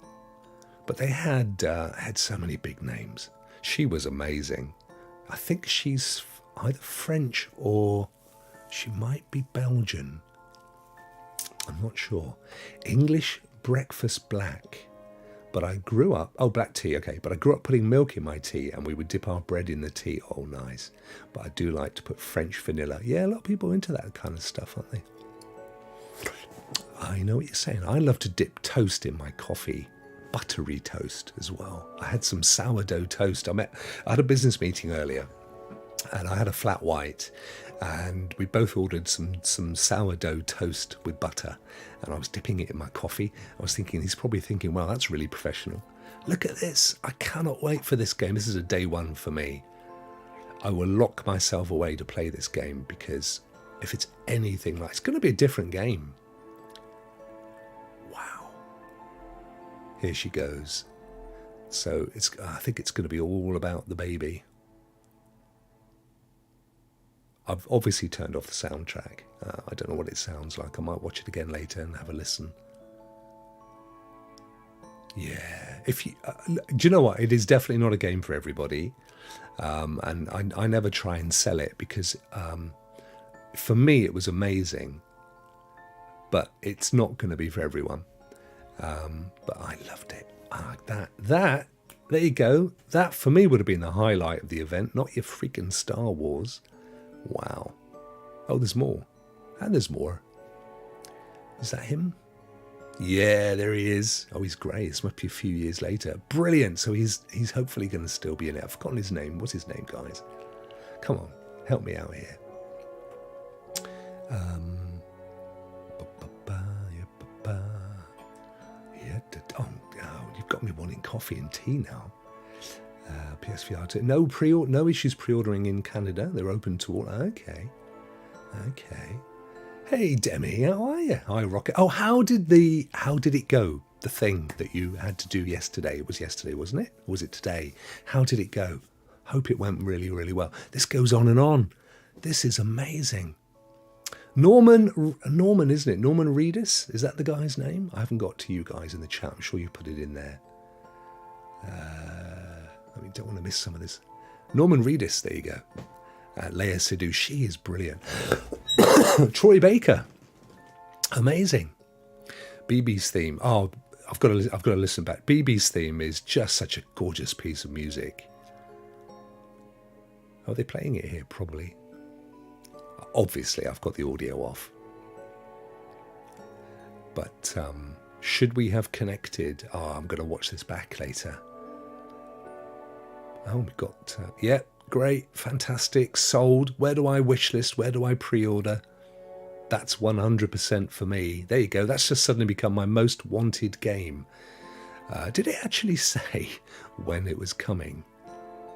But they had so many big names. She was amazing. I think she's either French or she might be Belgian. I'm not sure. English breakfast black. But I grew up... Oh, black tea, okay. But I grew up putting milk in my tea and we would dip our bread in the tea. Oh, nice. But I do like to put French vanilla. Yeah, a lot of people are into that kind of stuff, aren't they? I know what you're saying. I love to dip toast in my coffee. Buttery toast as well. I had some sourdough toast. I had a business meeting earlier and I had a flat white and we both ordered some sourdough toast with butter and I was dipping it in my coffee. I was thinking, he's probably thinking, well, that's really professional. Look at this. I cannot wait for this game. This is a day one for me. I will lock myself away to play this game because if it's anything like... It's going to be a different game. Wow. Here she goes. So I think it's going to be all about the baby. I've obviously turned off the soundtrack. I don't know what it sounds like. I might watch it again later and have a listen. Yeah. Do you know what? It is definitely not a game for everybody. And I never try and sell it because for me it was amazing. But it's not going to be for everyone. But I loved it. I like that. There you go. That for me would have been the highlight of the event, not your freaking Star Wars. Wow. Oh, there's more. And there's more. Is that him? Yeah, there he is. Oh, he's grey. This must be a few years later. Brilliant. So he's hopefully going to still be in it. I've forgotten his name. What's his name, guys? Come on. Help me out here. You've got me wanting coffee and tea now. PSVR 2. No issues pre-ordering in Canada. They're open to all. Okay. Hey Demi, how are you? Hi Rocket. Oh, how did it go? The thing that you had to do yesterday. It was yesterday, wasn't it? Or was it today? How did it go? Hope it went really, really well. This goes on and on. This is amazing. Norman, isn't it? Norman Reedus? Is that the guy's name? I haven't got to you guys in the chat. I'm sure you put it in there. I don't want to miss some of this. Norman Reedus, there you go. Leia Sidhu, she is brilliant. Troy Baker, amazing. BB's theme. Oh, I've got to listen back. BB's theme is just such a gorgeous piece of music. Are they playing it here? Probably. Obviously, I've got the audio off. But should we have connected? Oh, I'm going to watch this back later. Oh, we've got... yeah, great, fantastic, sold. Where do I wishlist? Where do I pre-order? That's 100% for me. There you go. That's just suddenly become my most wanted game. Did it actually say when it was coming?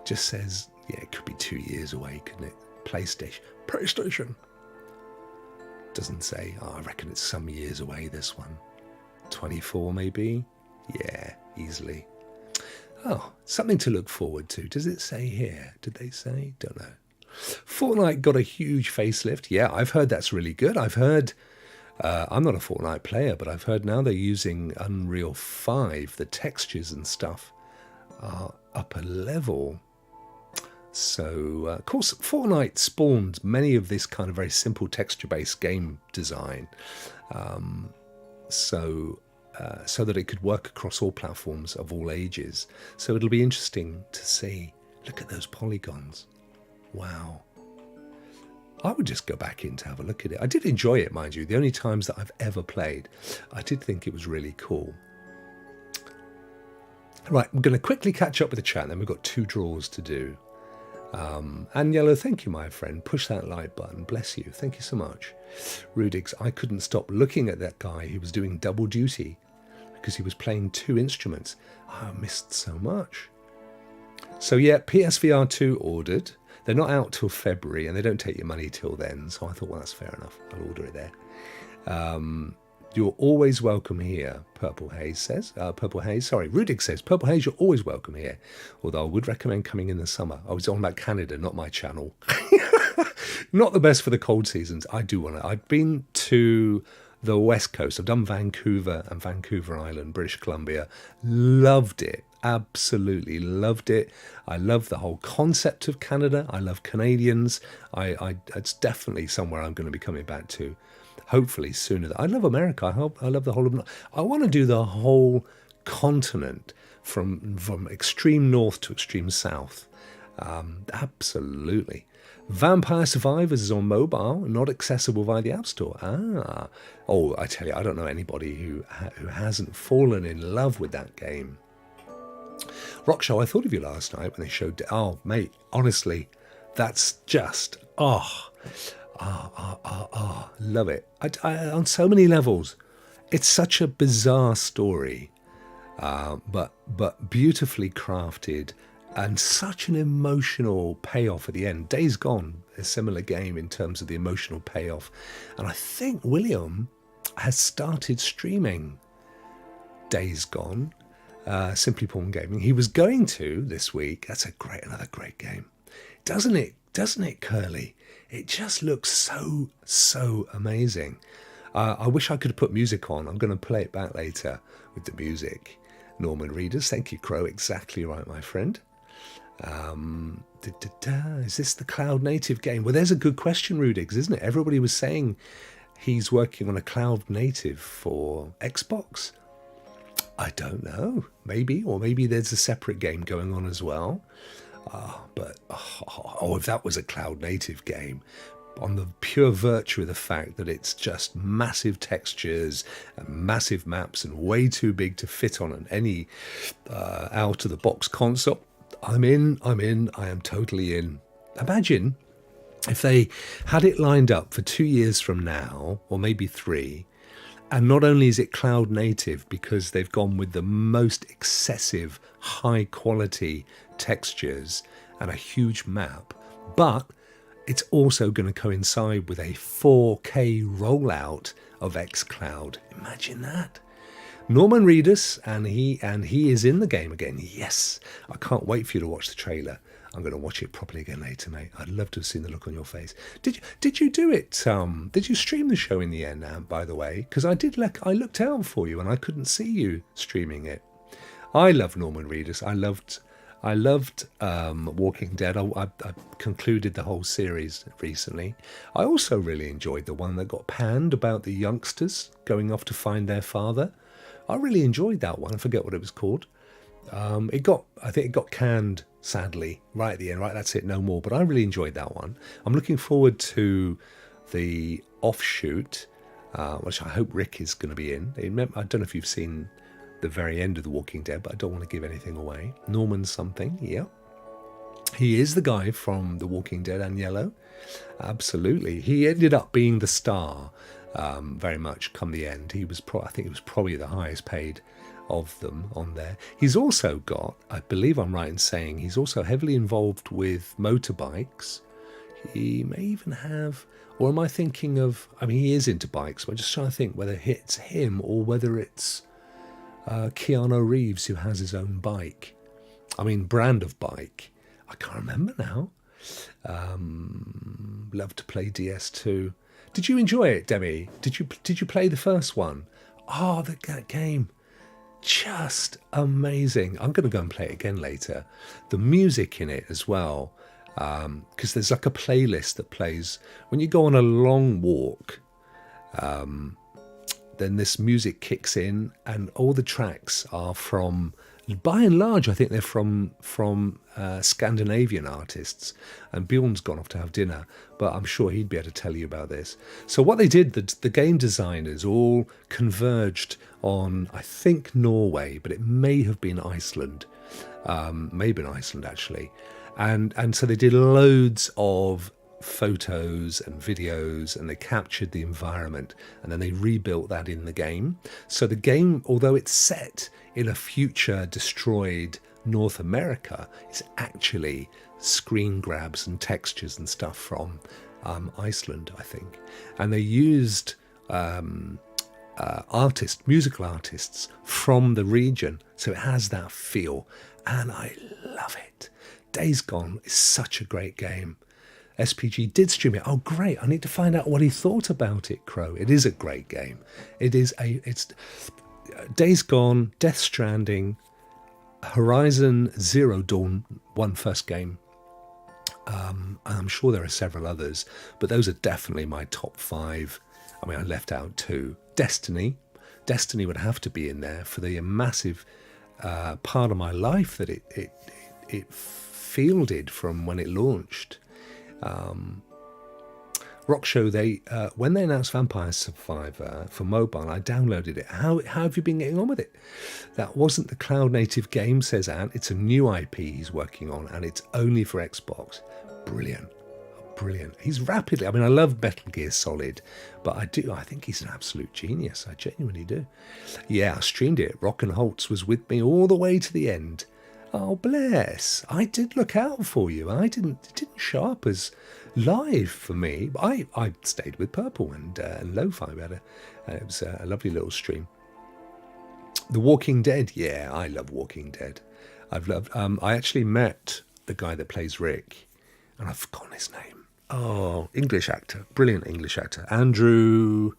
Just says, yeah, it could be 2 years away, couldn't it? PlayStation. Doesn't say, oh, I reckon it's some years away, this one. 24 maybe. Yeah, easily. Oh, something to look forward to. Does it say here? Did they say? Don't know. Fortnite got a huge facelift. Yeah, I've heard that's really good. I've heard, I'm not a Fortnite player, but I've heard now they're using Unreal 5. The textures and stuff are up a level. So, of course, Fortnite spawned many of this kind of very simple texture-based game design. So that it could work across all platforms of all ages. So it'll be interesting to see. Look at those polygons. Wow. I would just go back in to have a look at it. I did enjoy it, mind you. The only times that I've ever played, I did think it was really cool. Right, I'm going to quickly catch up with the chat, then we've got 2 draws to do. And Yellow, thank you, my friend. Push that like button. Bless you. Thank you so much. Rudix, I couldn't stop looking at that guy. He was doing double duty because he was playing 2 instruments. I missed so much. So yeah, PSVR 2 ordered. They're not out till February and they don't take your money till then. So I thought, well, that's fair enough. I'll order it there. You're always welcome here, Purple Haze says. Rudix says, Purple Haze, you're always welcome here. Although I would recommend coming in the summer. I was on about Canada, not my channel. Not the best for the cold seasons. I do want to. I've been to the West Coast. I've done Vancouver and Vancouver Island, British Columbia. Loved it. Absolutely loved it. I love the whole concept of Canada. I love Canadians. It's definitely somewhere I'm going to be coming back to. Hopefully sooner. I love America. I love the whole of. I want to do the whole continent from extreme north to extreme south. Absolutely. Vampire Survivors is on mobile, not accessible via the App Store. Oh, I tell you, I don't know anybody who hasn't fallen in love with that game. Rock Show, I thought of you last night when they showed. Oh, mate, honestly, that's just love it. On so many levels. It's such a bizarre story, but beautifully crafted and such an emotional payoff at the end. Days Gone, a similar game in terms of the emotional payoff. And I think William has started streaming Days Gone, Simply Porn Gaming. He was going to this week. That's another great game. Doesn't it, Curly? It just looks so amazing. I wish I could have put music on. I'm going to play it back later with the music. Norman Readers, thank you, Crow. Exactly right, my friend. Is this the cloud native game? Well, there's a good question, Rudix, isn't it? Everybody was saying he's working on a cloud native for Xbox. I don't know. Maybe, or maybe there's a separate game going on as well. But if that was a cloud native game, on the pure virtue of the fact that it's just massive textures and massive maps and way too big to fit on any out of the box console, I'm in. I am totally in. Imagine if they had it lined up for 2 years from now, or maybe 3, and not only is it cloud native because they've gone with the most excessive high quality textures and a huge map, but it's also going to coincide with a 4K rollout of xCloud. Imagine that. Norman Reedus, and he is in the game again. Yes, I can't wait for you to watch the trailer. I'm going to watch it properly again later, mate. I'd love to have seen the look on your face. Did you do it? Did you stream the show in the end, by the way? Because I looked out for you and I couldn't see you streaming it. I love Norman Reedus. I loved Walking Dead. I concluded the whole series recently. I also really enjoyed the one that got panned about the youngsters going off to find their father. I really enjoyed that one. I forget what it was called. I think it got canned, sadly, right at the end. Right, that's it, no more. But I really enjoyed that one. I'm looking forward to the offshoot, which I hope Rick is going to be in. I don't know if you've seen the very end of The Walking Dead, but I don't want to give anything away. Norman something, yeah. He is the guy from The Walking Dead and Yellow. Absolutely. He ended up being the star very much come the end. I think he was probably the highest paid of them on there. He's also got, I believe I'm right in saying, he's also heavily involved with motorbikes. He may even have, or am I thinking of, I mean, he is into bikes, but I'm just trying to think whether it's him or whether it's Keanu Reeves who has his own bike. I mean, brand of bike. I can't remember now. Love to play DS2. Did you enjoy it, Demi? Did you play the first one? Oh, that game. Just amazing. I'm going to go and play it again later. The music in it as well. Because there's like a playlist that plays when you go on a long walk. Then this music kicks in, and all the tracks are from, by and large, I think they're from Scandinavian artists. And Bjorn's gone off to have dinner, but I'm sure he'd be able to tell you about this. So what they did, the game designers all converged on, I think, Norway, but it may have been Iceland. May have been Iceland, actually. And so they did loads of photos and videos, and they captured the environment, and then they rebuilt that in the game. So the game, although it's set in a future destroyed North America, it's actually screen grabs and textures and stuff from Iceland, I think. And they used musical artists from the region, so it has that feel, and I love it. Days Gone is such a great game. SPG did stream it. Oh, great. I need to find out what he thought about it, Crow. It is a great game. It's Days Gone, Death Stranding, Horizon Zero Dawn, one first game. And I'm sure there are several others, but those are definitely my top 5. I mean, I left out 2. Destiny would have to be in there for the massive part of my life that it fielded from when it launched. Rokk Show, when they announced Vampire Survivor for mobile, I downloaded it. How have you been getting on with it? That wasn't the cloud native game, says Ant. It's a new IP he's working on, and it's only for Xbox. Brilliant. He's rapidly, I mean, I love Metal Gear Solid, but I think he's an absolute genius. I genuinely do. Yeah, I streamed it. Rock and Holtz was with me all the way to the end. Oh, bless. I did look out for you. It didn't show up as live for me. But I stayed with Purple and Lo-Fi. It was a lovely little stream. The Walking Dead. Yeah, I love Walking Dead. I actually met the guy that plays Rick, and I've forgotten his name. Oh, English actor. Brilliant English actor. Andrew...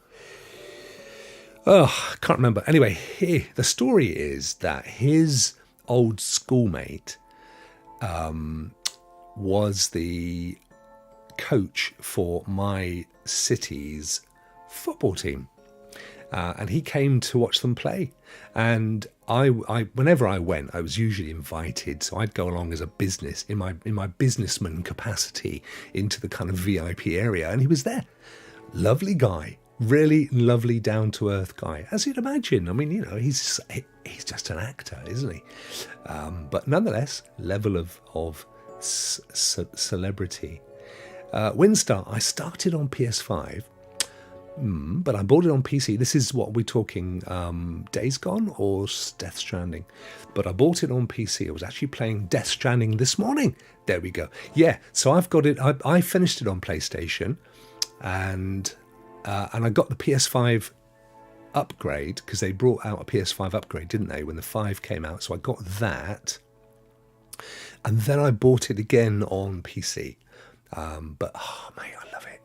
Oh, I can't remember. Anyway, the story is that his old schoolmate was the coach for my city's football team, and he came to watch them play. And I whenever I went, I was usually invited, so I'd go along as a business in my businessman capacity into the kind of VIP area, and he was there. Lovely guy. Really lovely, down-to-earth guy, as you'd imagine. I mean, you know, he's just an actor, isn't he? But nonetheless, level of celebrity. Windstar, I started on PS5, but I bought it on PC. This is what we're talking, Days Gone or Death Stranding. But I bought it on PC. I was actually playing Death Stranding this morning. There we go. Yeah, so I've got it. I finished it on PlayStation, and I got the PS5 upgrade, because they brought out a PS5 upgrade, didn't they, when the 5 came out. So I got that, and then I bought it again on PC. But, oh, mate, I love it.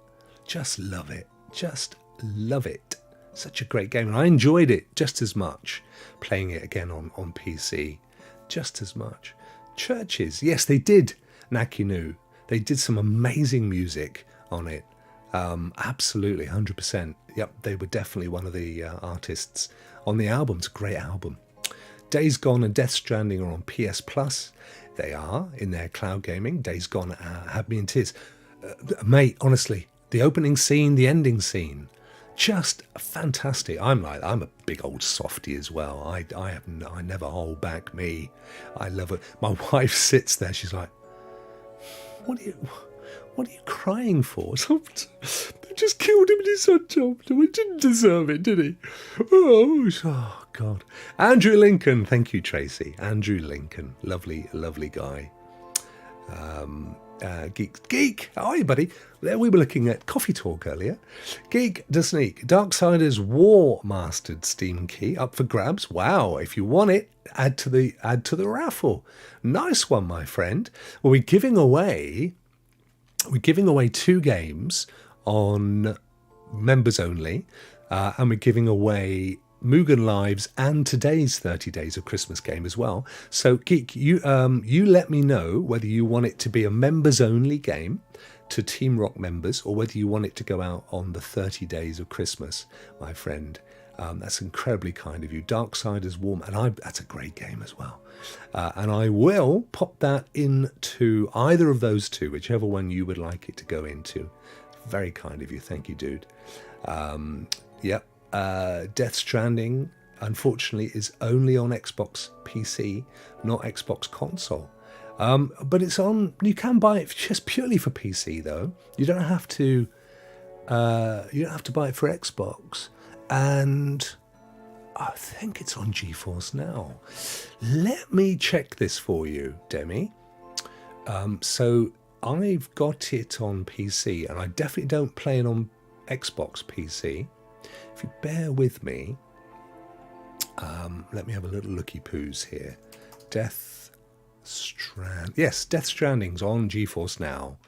Just love it. Just love it. Such a great game. And I enjoyed it just as much playing it again on PC. Just as much. Churches. Yes, they did. Nakinu. They did some amazing music on it. Absolutely, 100%. Yep, they were definitely one of the artists on the album. It's a great album. Days Gone and Death Stranding are on PS Plus. They are in their cloud gaming. Days Gone had me in tears. Mate, honestly, the opening scene, the ending scene, just fantastic. I'm a big old softie as well. I never hold back me. I love it. My wife sits there. She's like, what are you crying for? They just killed him in his own job. He didn't deserve it, did he? Oh, God. Andrew Lincoln. Thank you, Tracy. Andrew Lincoln. Lovely, lovely guy. Geek, how are you, buddy? There we were looking at Coffee Talk earlier. Geek to Sneak, Darksiders War Mastered Steam key up for grabs. Wow, if you want it, add to the raffle. Nice one, my friend. Well, we're giving away 2 games on members only, and we're giving away Mugen Lives and today's 30 Days of Christmas game as well. So, Geek, you let me know whether you want it to be a members-only game to Team Rokk members or whether you want it to go out on the 30 Days of Christmas, my friend. That's incredibly kind of you. Darksiders Warm, and that's a great game as well. And I will pop that into either of those 2, whichever one you would like it to go into. Very kind of you. Thank you, dude. Yep. Death Stranding, unfortunately, is only on Xbox PC, not Xbox console. But it's on. You can buy it just purely for PC, though. You don't have to. You don't have to buy it for Xbox. And I think it's on GeForce Now. Let me check this for you, Demi. So I've got it on PC, and I definitely don't play it on Xbox PC. If you bear with me, let me have a little looky-poos here. Death Stranding's on GeForce Now.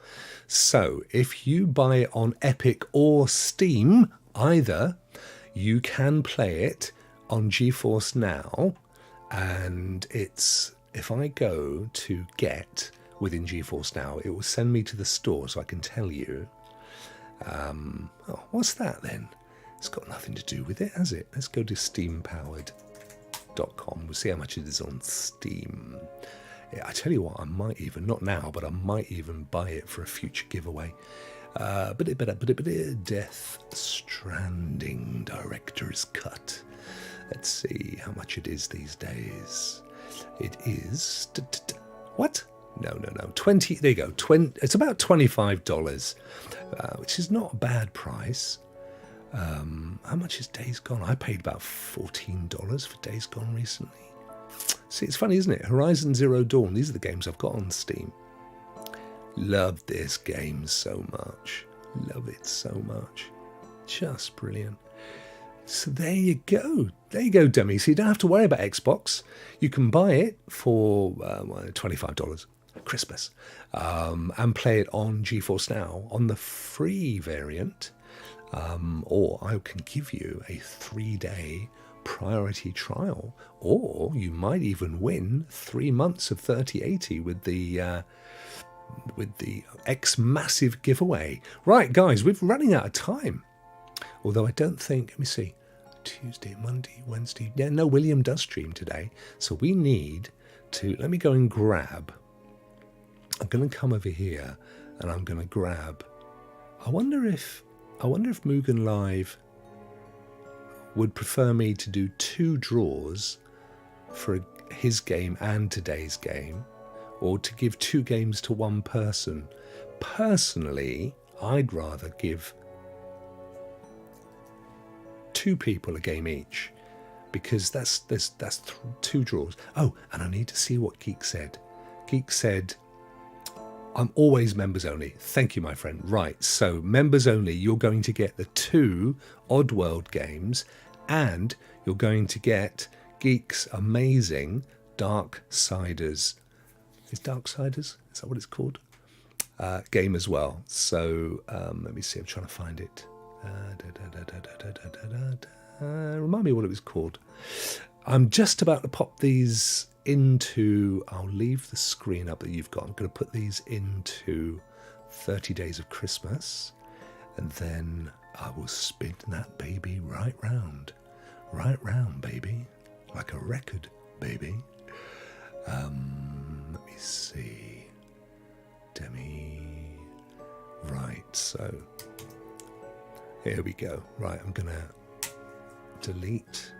So if you buy it on Epic or Steam, either, you can play it on GeForce Now, and if I go to get within GeForce Now, it will send me to the store so I can tell you. What's that then? It's got nothing to do with it, has it? Let's go to steampowered.com. We'll see how much it is on Steam. Yeah, I tell you what, I might even, not now, but I might even buy it for a future giveaway. Death Stranding Director's Cut. Let's see how much it is these days. It is... What? No. 20... There you go. It's about $25, which is not a bad price. How much is Days Gone? I paid about $14 for Days Gone recently. See, it's funny, isn't it? Horizon Zero Dawn. These are the games I've got on Steam. Love this game so much. Love it so much. Just brilliant. So there you go. There you go, Demi. So you don't have to worry about Xbox. You can buy it for $25 at Christmas and play it on GeForce Now on the free variant. Or I can give you a 3-day priority trial, or you might even win 3 months of 3080 with the X massive giveaway. Right, guys, we're running out of time. Although I don't think, let me see, Tuesday, Monday, Wednesday. Yeah, no, William does stream today. So we need to, let me go and grab. I'm going to come over here and I'm going to grab. I wonder if Mugen Live would prefer me to do 2 draws for his game and today's game, or to give 2 games to one person. Personally, I'd rather give 2 people a game each, because that's 2 draws. Oh, and I need to see what Geek said. Geek said, I'm always members only. Thank you, my friend. Right, so members only, you're going to get the 2 Oddworld games, and you're going to get Geek's amazing Darksiders. Is Darksiders? Is that what it's called? Game as well. So let me see. I'm trying to find it. Remind me what it was called. I'm just about to pop these into... I'll leave the screen up that you've got. I'm going to put these into 30 Days of Christmas. And then I will spin that baby right round. Right round, baby. Like a record, baby. Let me see. Demi. Right, so here we go. Right, I'm gonna delete.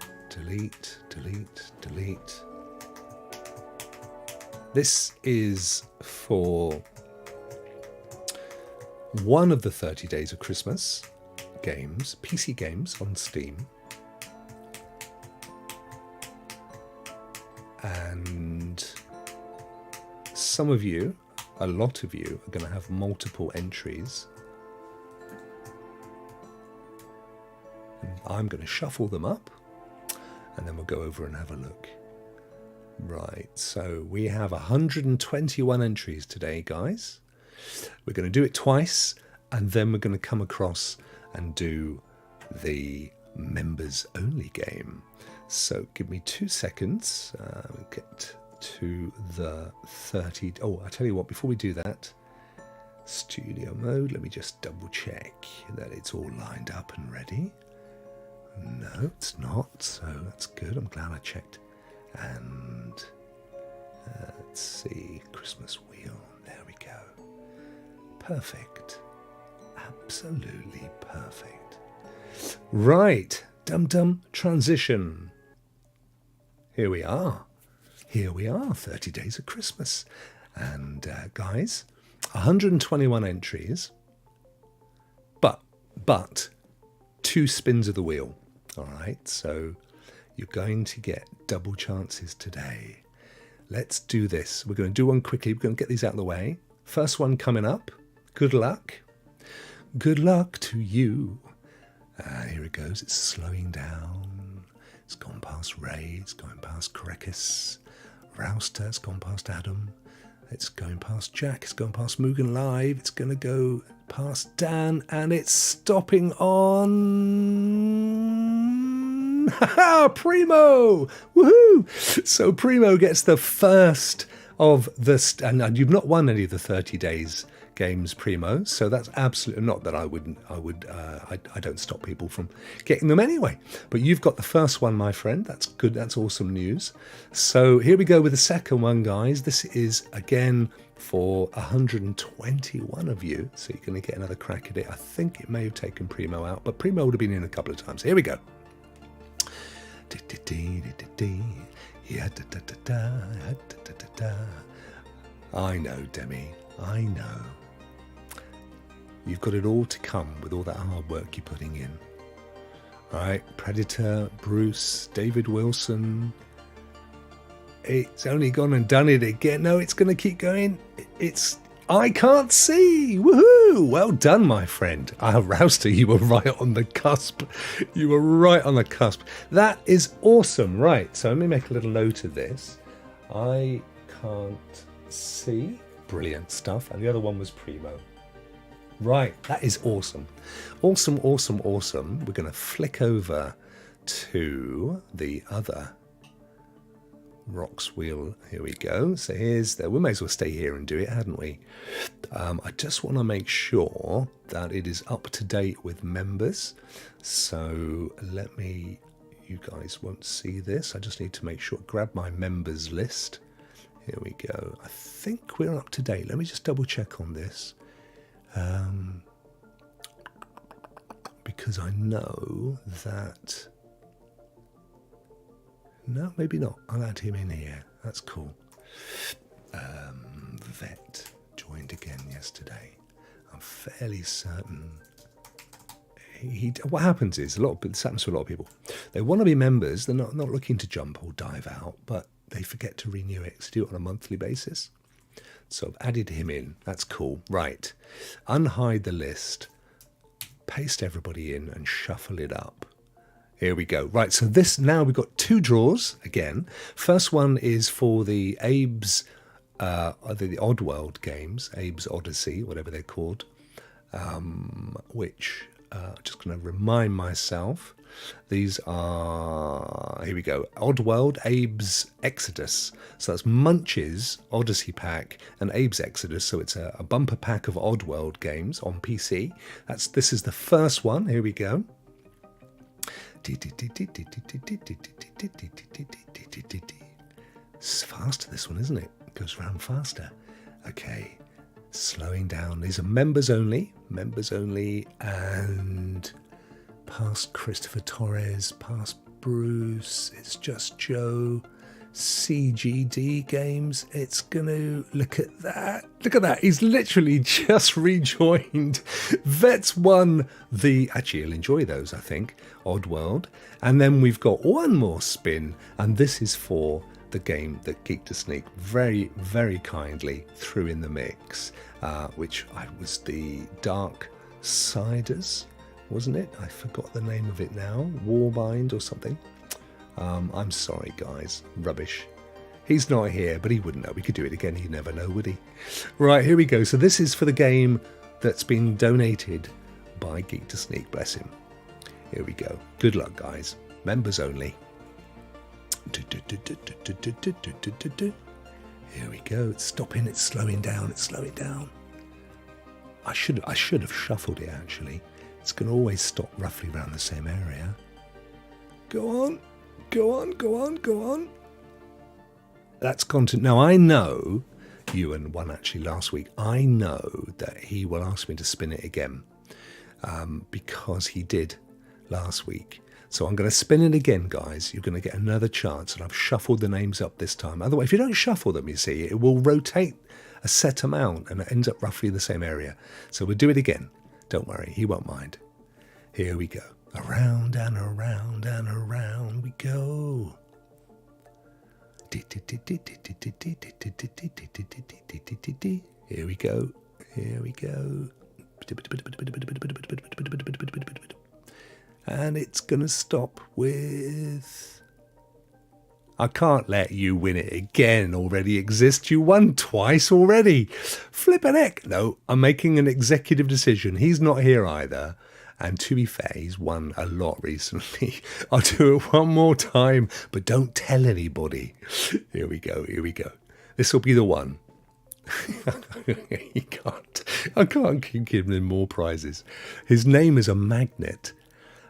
This is for one of the 30 Days of Christmas games, PC games on Steam. And some of you a lot of you are going to have multiple entries. And I'm going to shuffle them up, and then we'll go over and have a look. Right, so we have 121 entries today, guys. We're going to do it twice, and then we're going to come across and do the members only game. So give me 2 seconds. We'll get to the 30. Oh, I tell you what, before we do that, studio mode, let me just double check that it's all lined up and ready. No, it's not, so that's good. I'm glad I checked. And let's see, Christmas wheel, there we go. Perfect. Absolutely perfect. Right, dum-dum transition. Here we are. Here we are, 30 days of Christmas. And guys, 121 entries, but 2 spins of the wheel. All right, so you're going to get double chances today. Let's do this. We're going to do one quickly. We're going to get these out of the way. First one coming up. Good luck. Good luck to you. Here it goes. It's slowing down. It's gone past Ray. It's going past Korekis. Rouster. It's gone past Adam. It's going past Jack. It's going past Mugen Live. It's going to go past Dan. And it's stopping on... Primo! Woohoo! So Primo gets the first of the... And you've not won any of the 30 days games, Primo, so that's absolutely not that I don't stop people from getting them anyway, but you've got the first one, my friend. That's good. That's awesome news. So here we go with the second one, guys. This is again for 121 of you, so you're going to get another crack at it. I think it may have taken Primo out, but Primo would have been in a couple of times. Here we go. I know, Demi, I know. You've got it all to come with all that hard work you're putting in. All right, Predator, Bruce, David Wilson. It's only gone and done it again. No, it's going to keep going. It's... I can't see. Woohoo! Well done, my friend. Rouster, you were right on the cusp. You were right on the cusp. That is awesome. Right, so let me make a little note of this. I can't see. Brilliant stuff. And the other one was Primo. Right, that is awesome. Awesome, awesome, awesome. We're going to flick over to the other Rokk's wheel. Here we go. So here's we may as well stay here and do it, hadn't we? I just want to make sure that it is up to date with members. So let me, you guys won't see this. I just need to make sure, grab my members list. Here we go. I think we're up to date. Let me just double check on this. Because I know that... No, maybe not. I'll add him in here. That's cool. Vet joined again yesterday. I'm fairly certain... What happens is, this happens to a lot of people. They want to be members. They're not looking to jump or dive out, but they forget to renew it. So do it on a monthly basis. So I've added him in. That's cool. Right. Unhide the list. Paste everybody in and shuffle it up. Here we go. Right. So this, now we've got 2 draws again. First one is for the ABE'S, the Oddworld games, ABE'S Oddysee, whatever they're called, which I'm just going to remind myself. These are, here we go, Oddworld, ABE'S Exodus. So that's Munch's Oddysee pack and ABE'S Exodus. So it's a bumper pack of Oddworld games on PC. This is the first one. Here we go. It's faster, this one, isn't it? It goes round faster. Okay, slowing down. These are members only, and past Christopher Torres, past Bruce, it's just Joe, CGD games. It's gonna, look at that, he's literally just rejoined. Vet's won the, actually he'll enjoy those, I think, Oddworld. And then we've got one more spin, and this is for the game that Geek to Sneak very, very kindly threw in the mix, which was the Dark Siders, wasn't it? I forgot the name of it now. Warbind or something. I'm sorry, guys. Rubbish. He's not here, but he wouldn't know. We could do it again. He'd never know, would he? Right, here we go. So this is for the game that's been donated by Geek to Sneak. Bless him. Here we go. Good luck, guys. Members only. Here we go. It's stopping. It's slowing down. It's slowing down. I should have shuffled it, actually. It's going to always stop roughly around the same area. Go on. Go on. Go on. Go on. That's gone to... Now, I know... Ewan won actually last week. I know that he will ask me to spin it again. Because he did last week. So I'm going to spin it again, guys. You're going to get another chance. And I've shuffled the names up this time. Otherwise, if you don't shuffle them, you see, it will rotate a set amount and it ends up roughly in the same area. So we'll do it again. Don't worry, he won't mind. Here we go. Around and around and around we go. Here we go. Here we go. And it's going to stop with... I can't let you win it again. Already exists. You won twice already. Flippin' heck. No, I'm making an executive decision. He's not here either. And to be fair, he's won a lot recently. I'll do it one more time, but don't tell anybody. Here we go. Here we go. This will be the one. I can't keep giving him more prizes. His name is a magnet.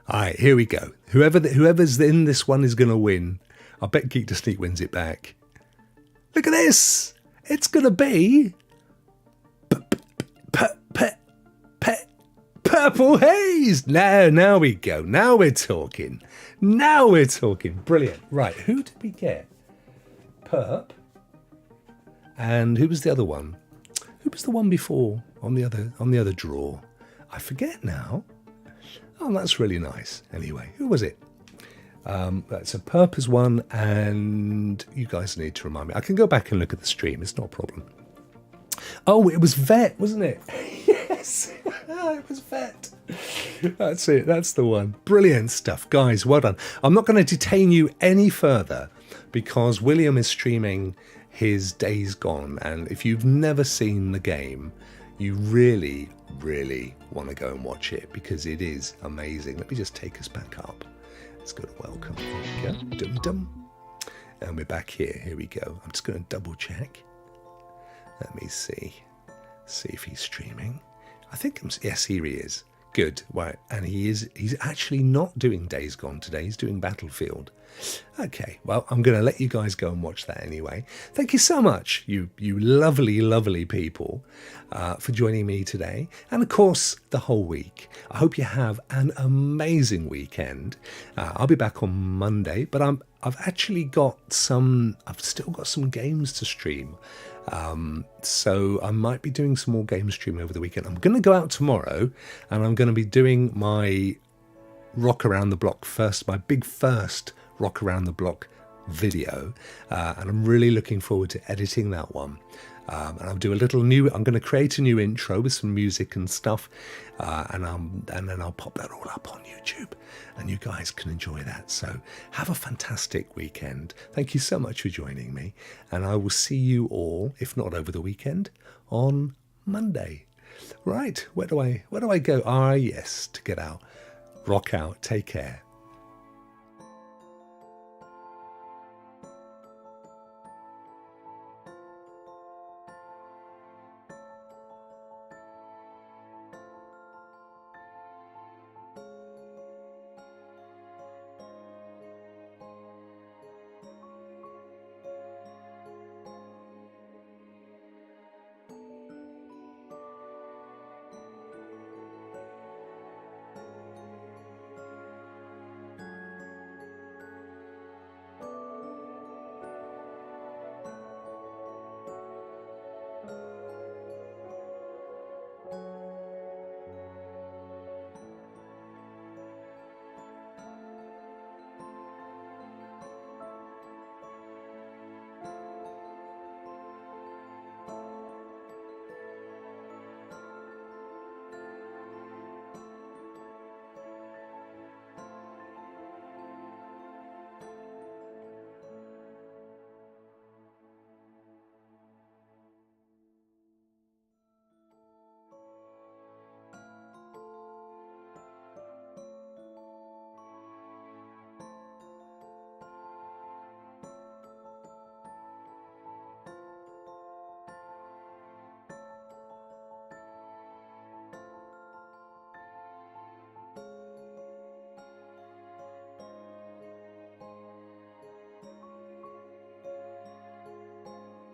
All right, here we go. Whoever's in this one is going to win. I bet Geek to Sneak wins it back. Look at this. It's going to be... Purple Haze. Now we go. Now we're talking. Now we're talking. Brilliant. Right, who did we get? Perp. And who was the other one? Who was the one before on the other draw? I forget now. Oh, that's really nice. Anyway, who was it? That's a Purpose one, and you guys need to remind me. I can go back and look at the stream. It's not a problem. Oh, it was Vet, wasn't it? Yes, it was Vet. That's it. That's the one. Brilliant stuff, guys. Well done. I'm not going to detain you any further because William is streaming his Days Gone, and if you've never seen the game, you really, really want to go and watch it because it is amazing. Let me just take us back up. Let's go to welcome. There we go. Dum dum. And we're back here. Here we go. I'm just going to double check. Let me see. See if he's streaming. I think yes, here he is. Good. Right. And he's actually not doing Days Gone today. He's doing Battlefield. Okay. Well, I'm going to let you guys go and watch that anyway. Thank you so much, you lovely, lovely people, for joining me today. And of course, the whole week. I hope you have an amazing weekend. I'll be back on Monday, but I've still got some games to stream. So I might be doing some more game streaming over the weekend. I'm going to go out tomorrow and I'm going to be doing my Rokk Around the Block first, my big first Rokk Around the Block video. And I'm really looking forward to editing that one. And I'll do I'm going to create a new intro with some music and stuff. And then I'll pop that all up on YouTube and you guys can enjoy that. So have a fantastic weekend. Thank you so much for joining me. And I will see you all, if not over the weekend, on Monday. Right, where do I go? Yes, to get out. Rock out. Take care.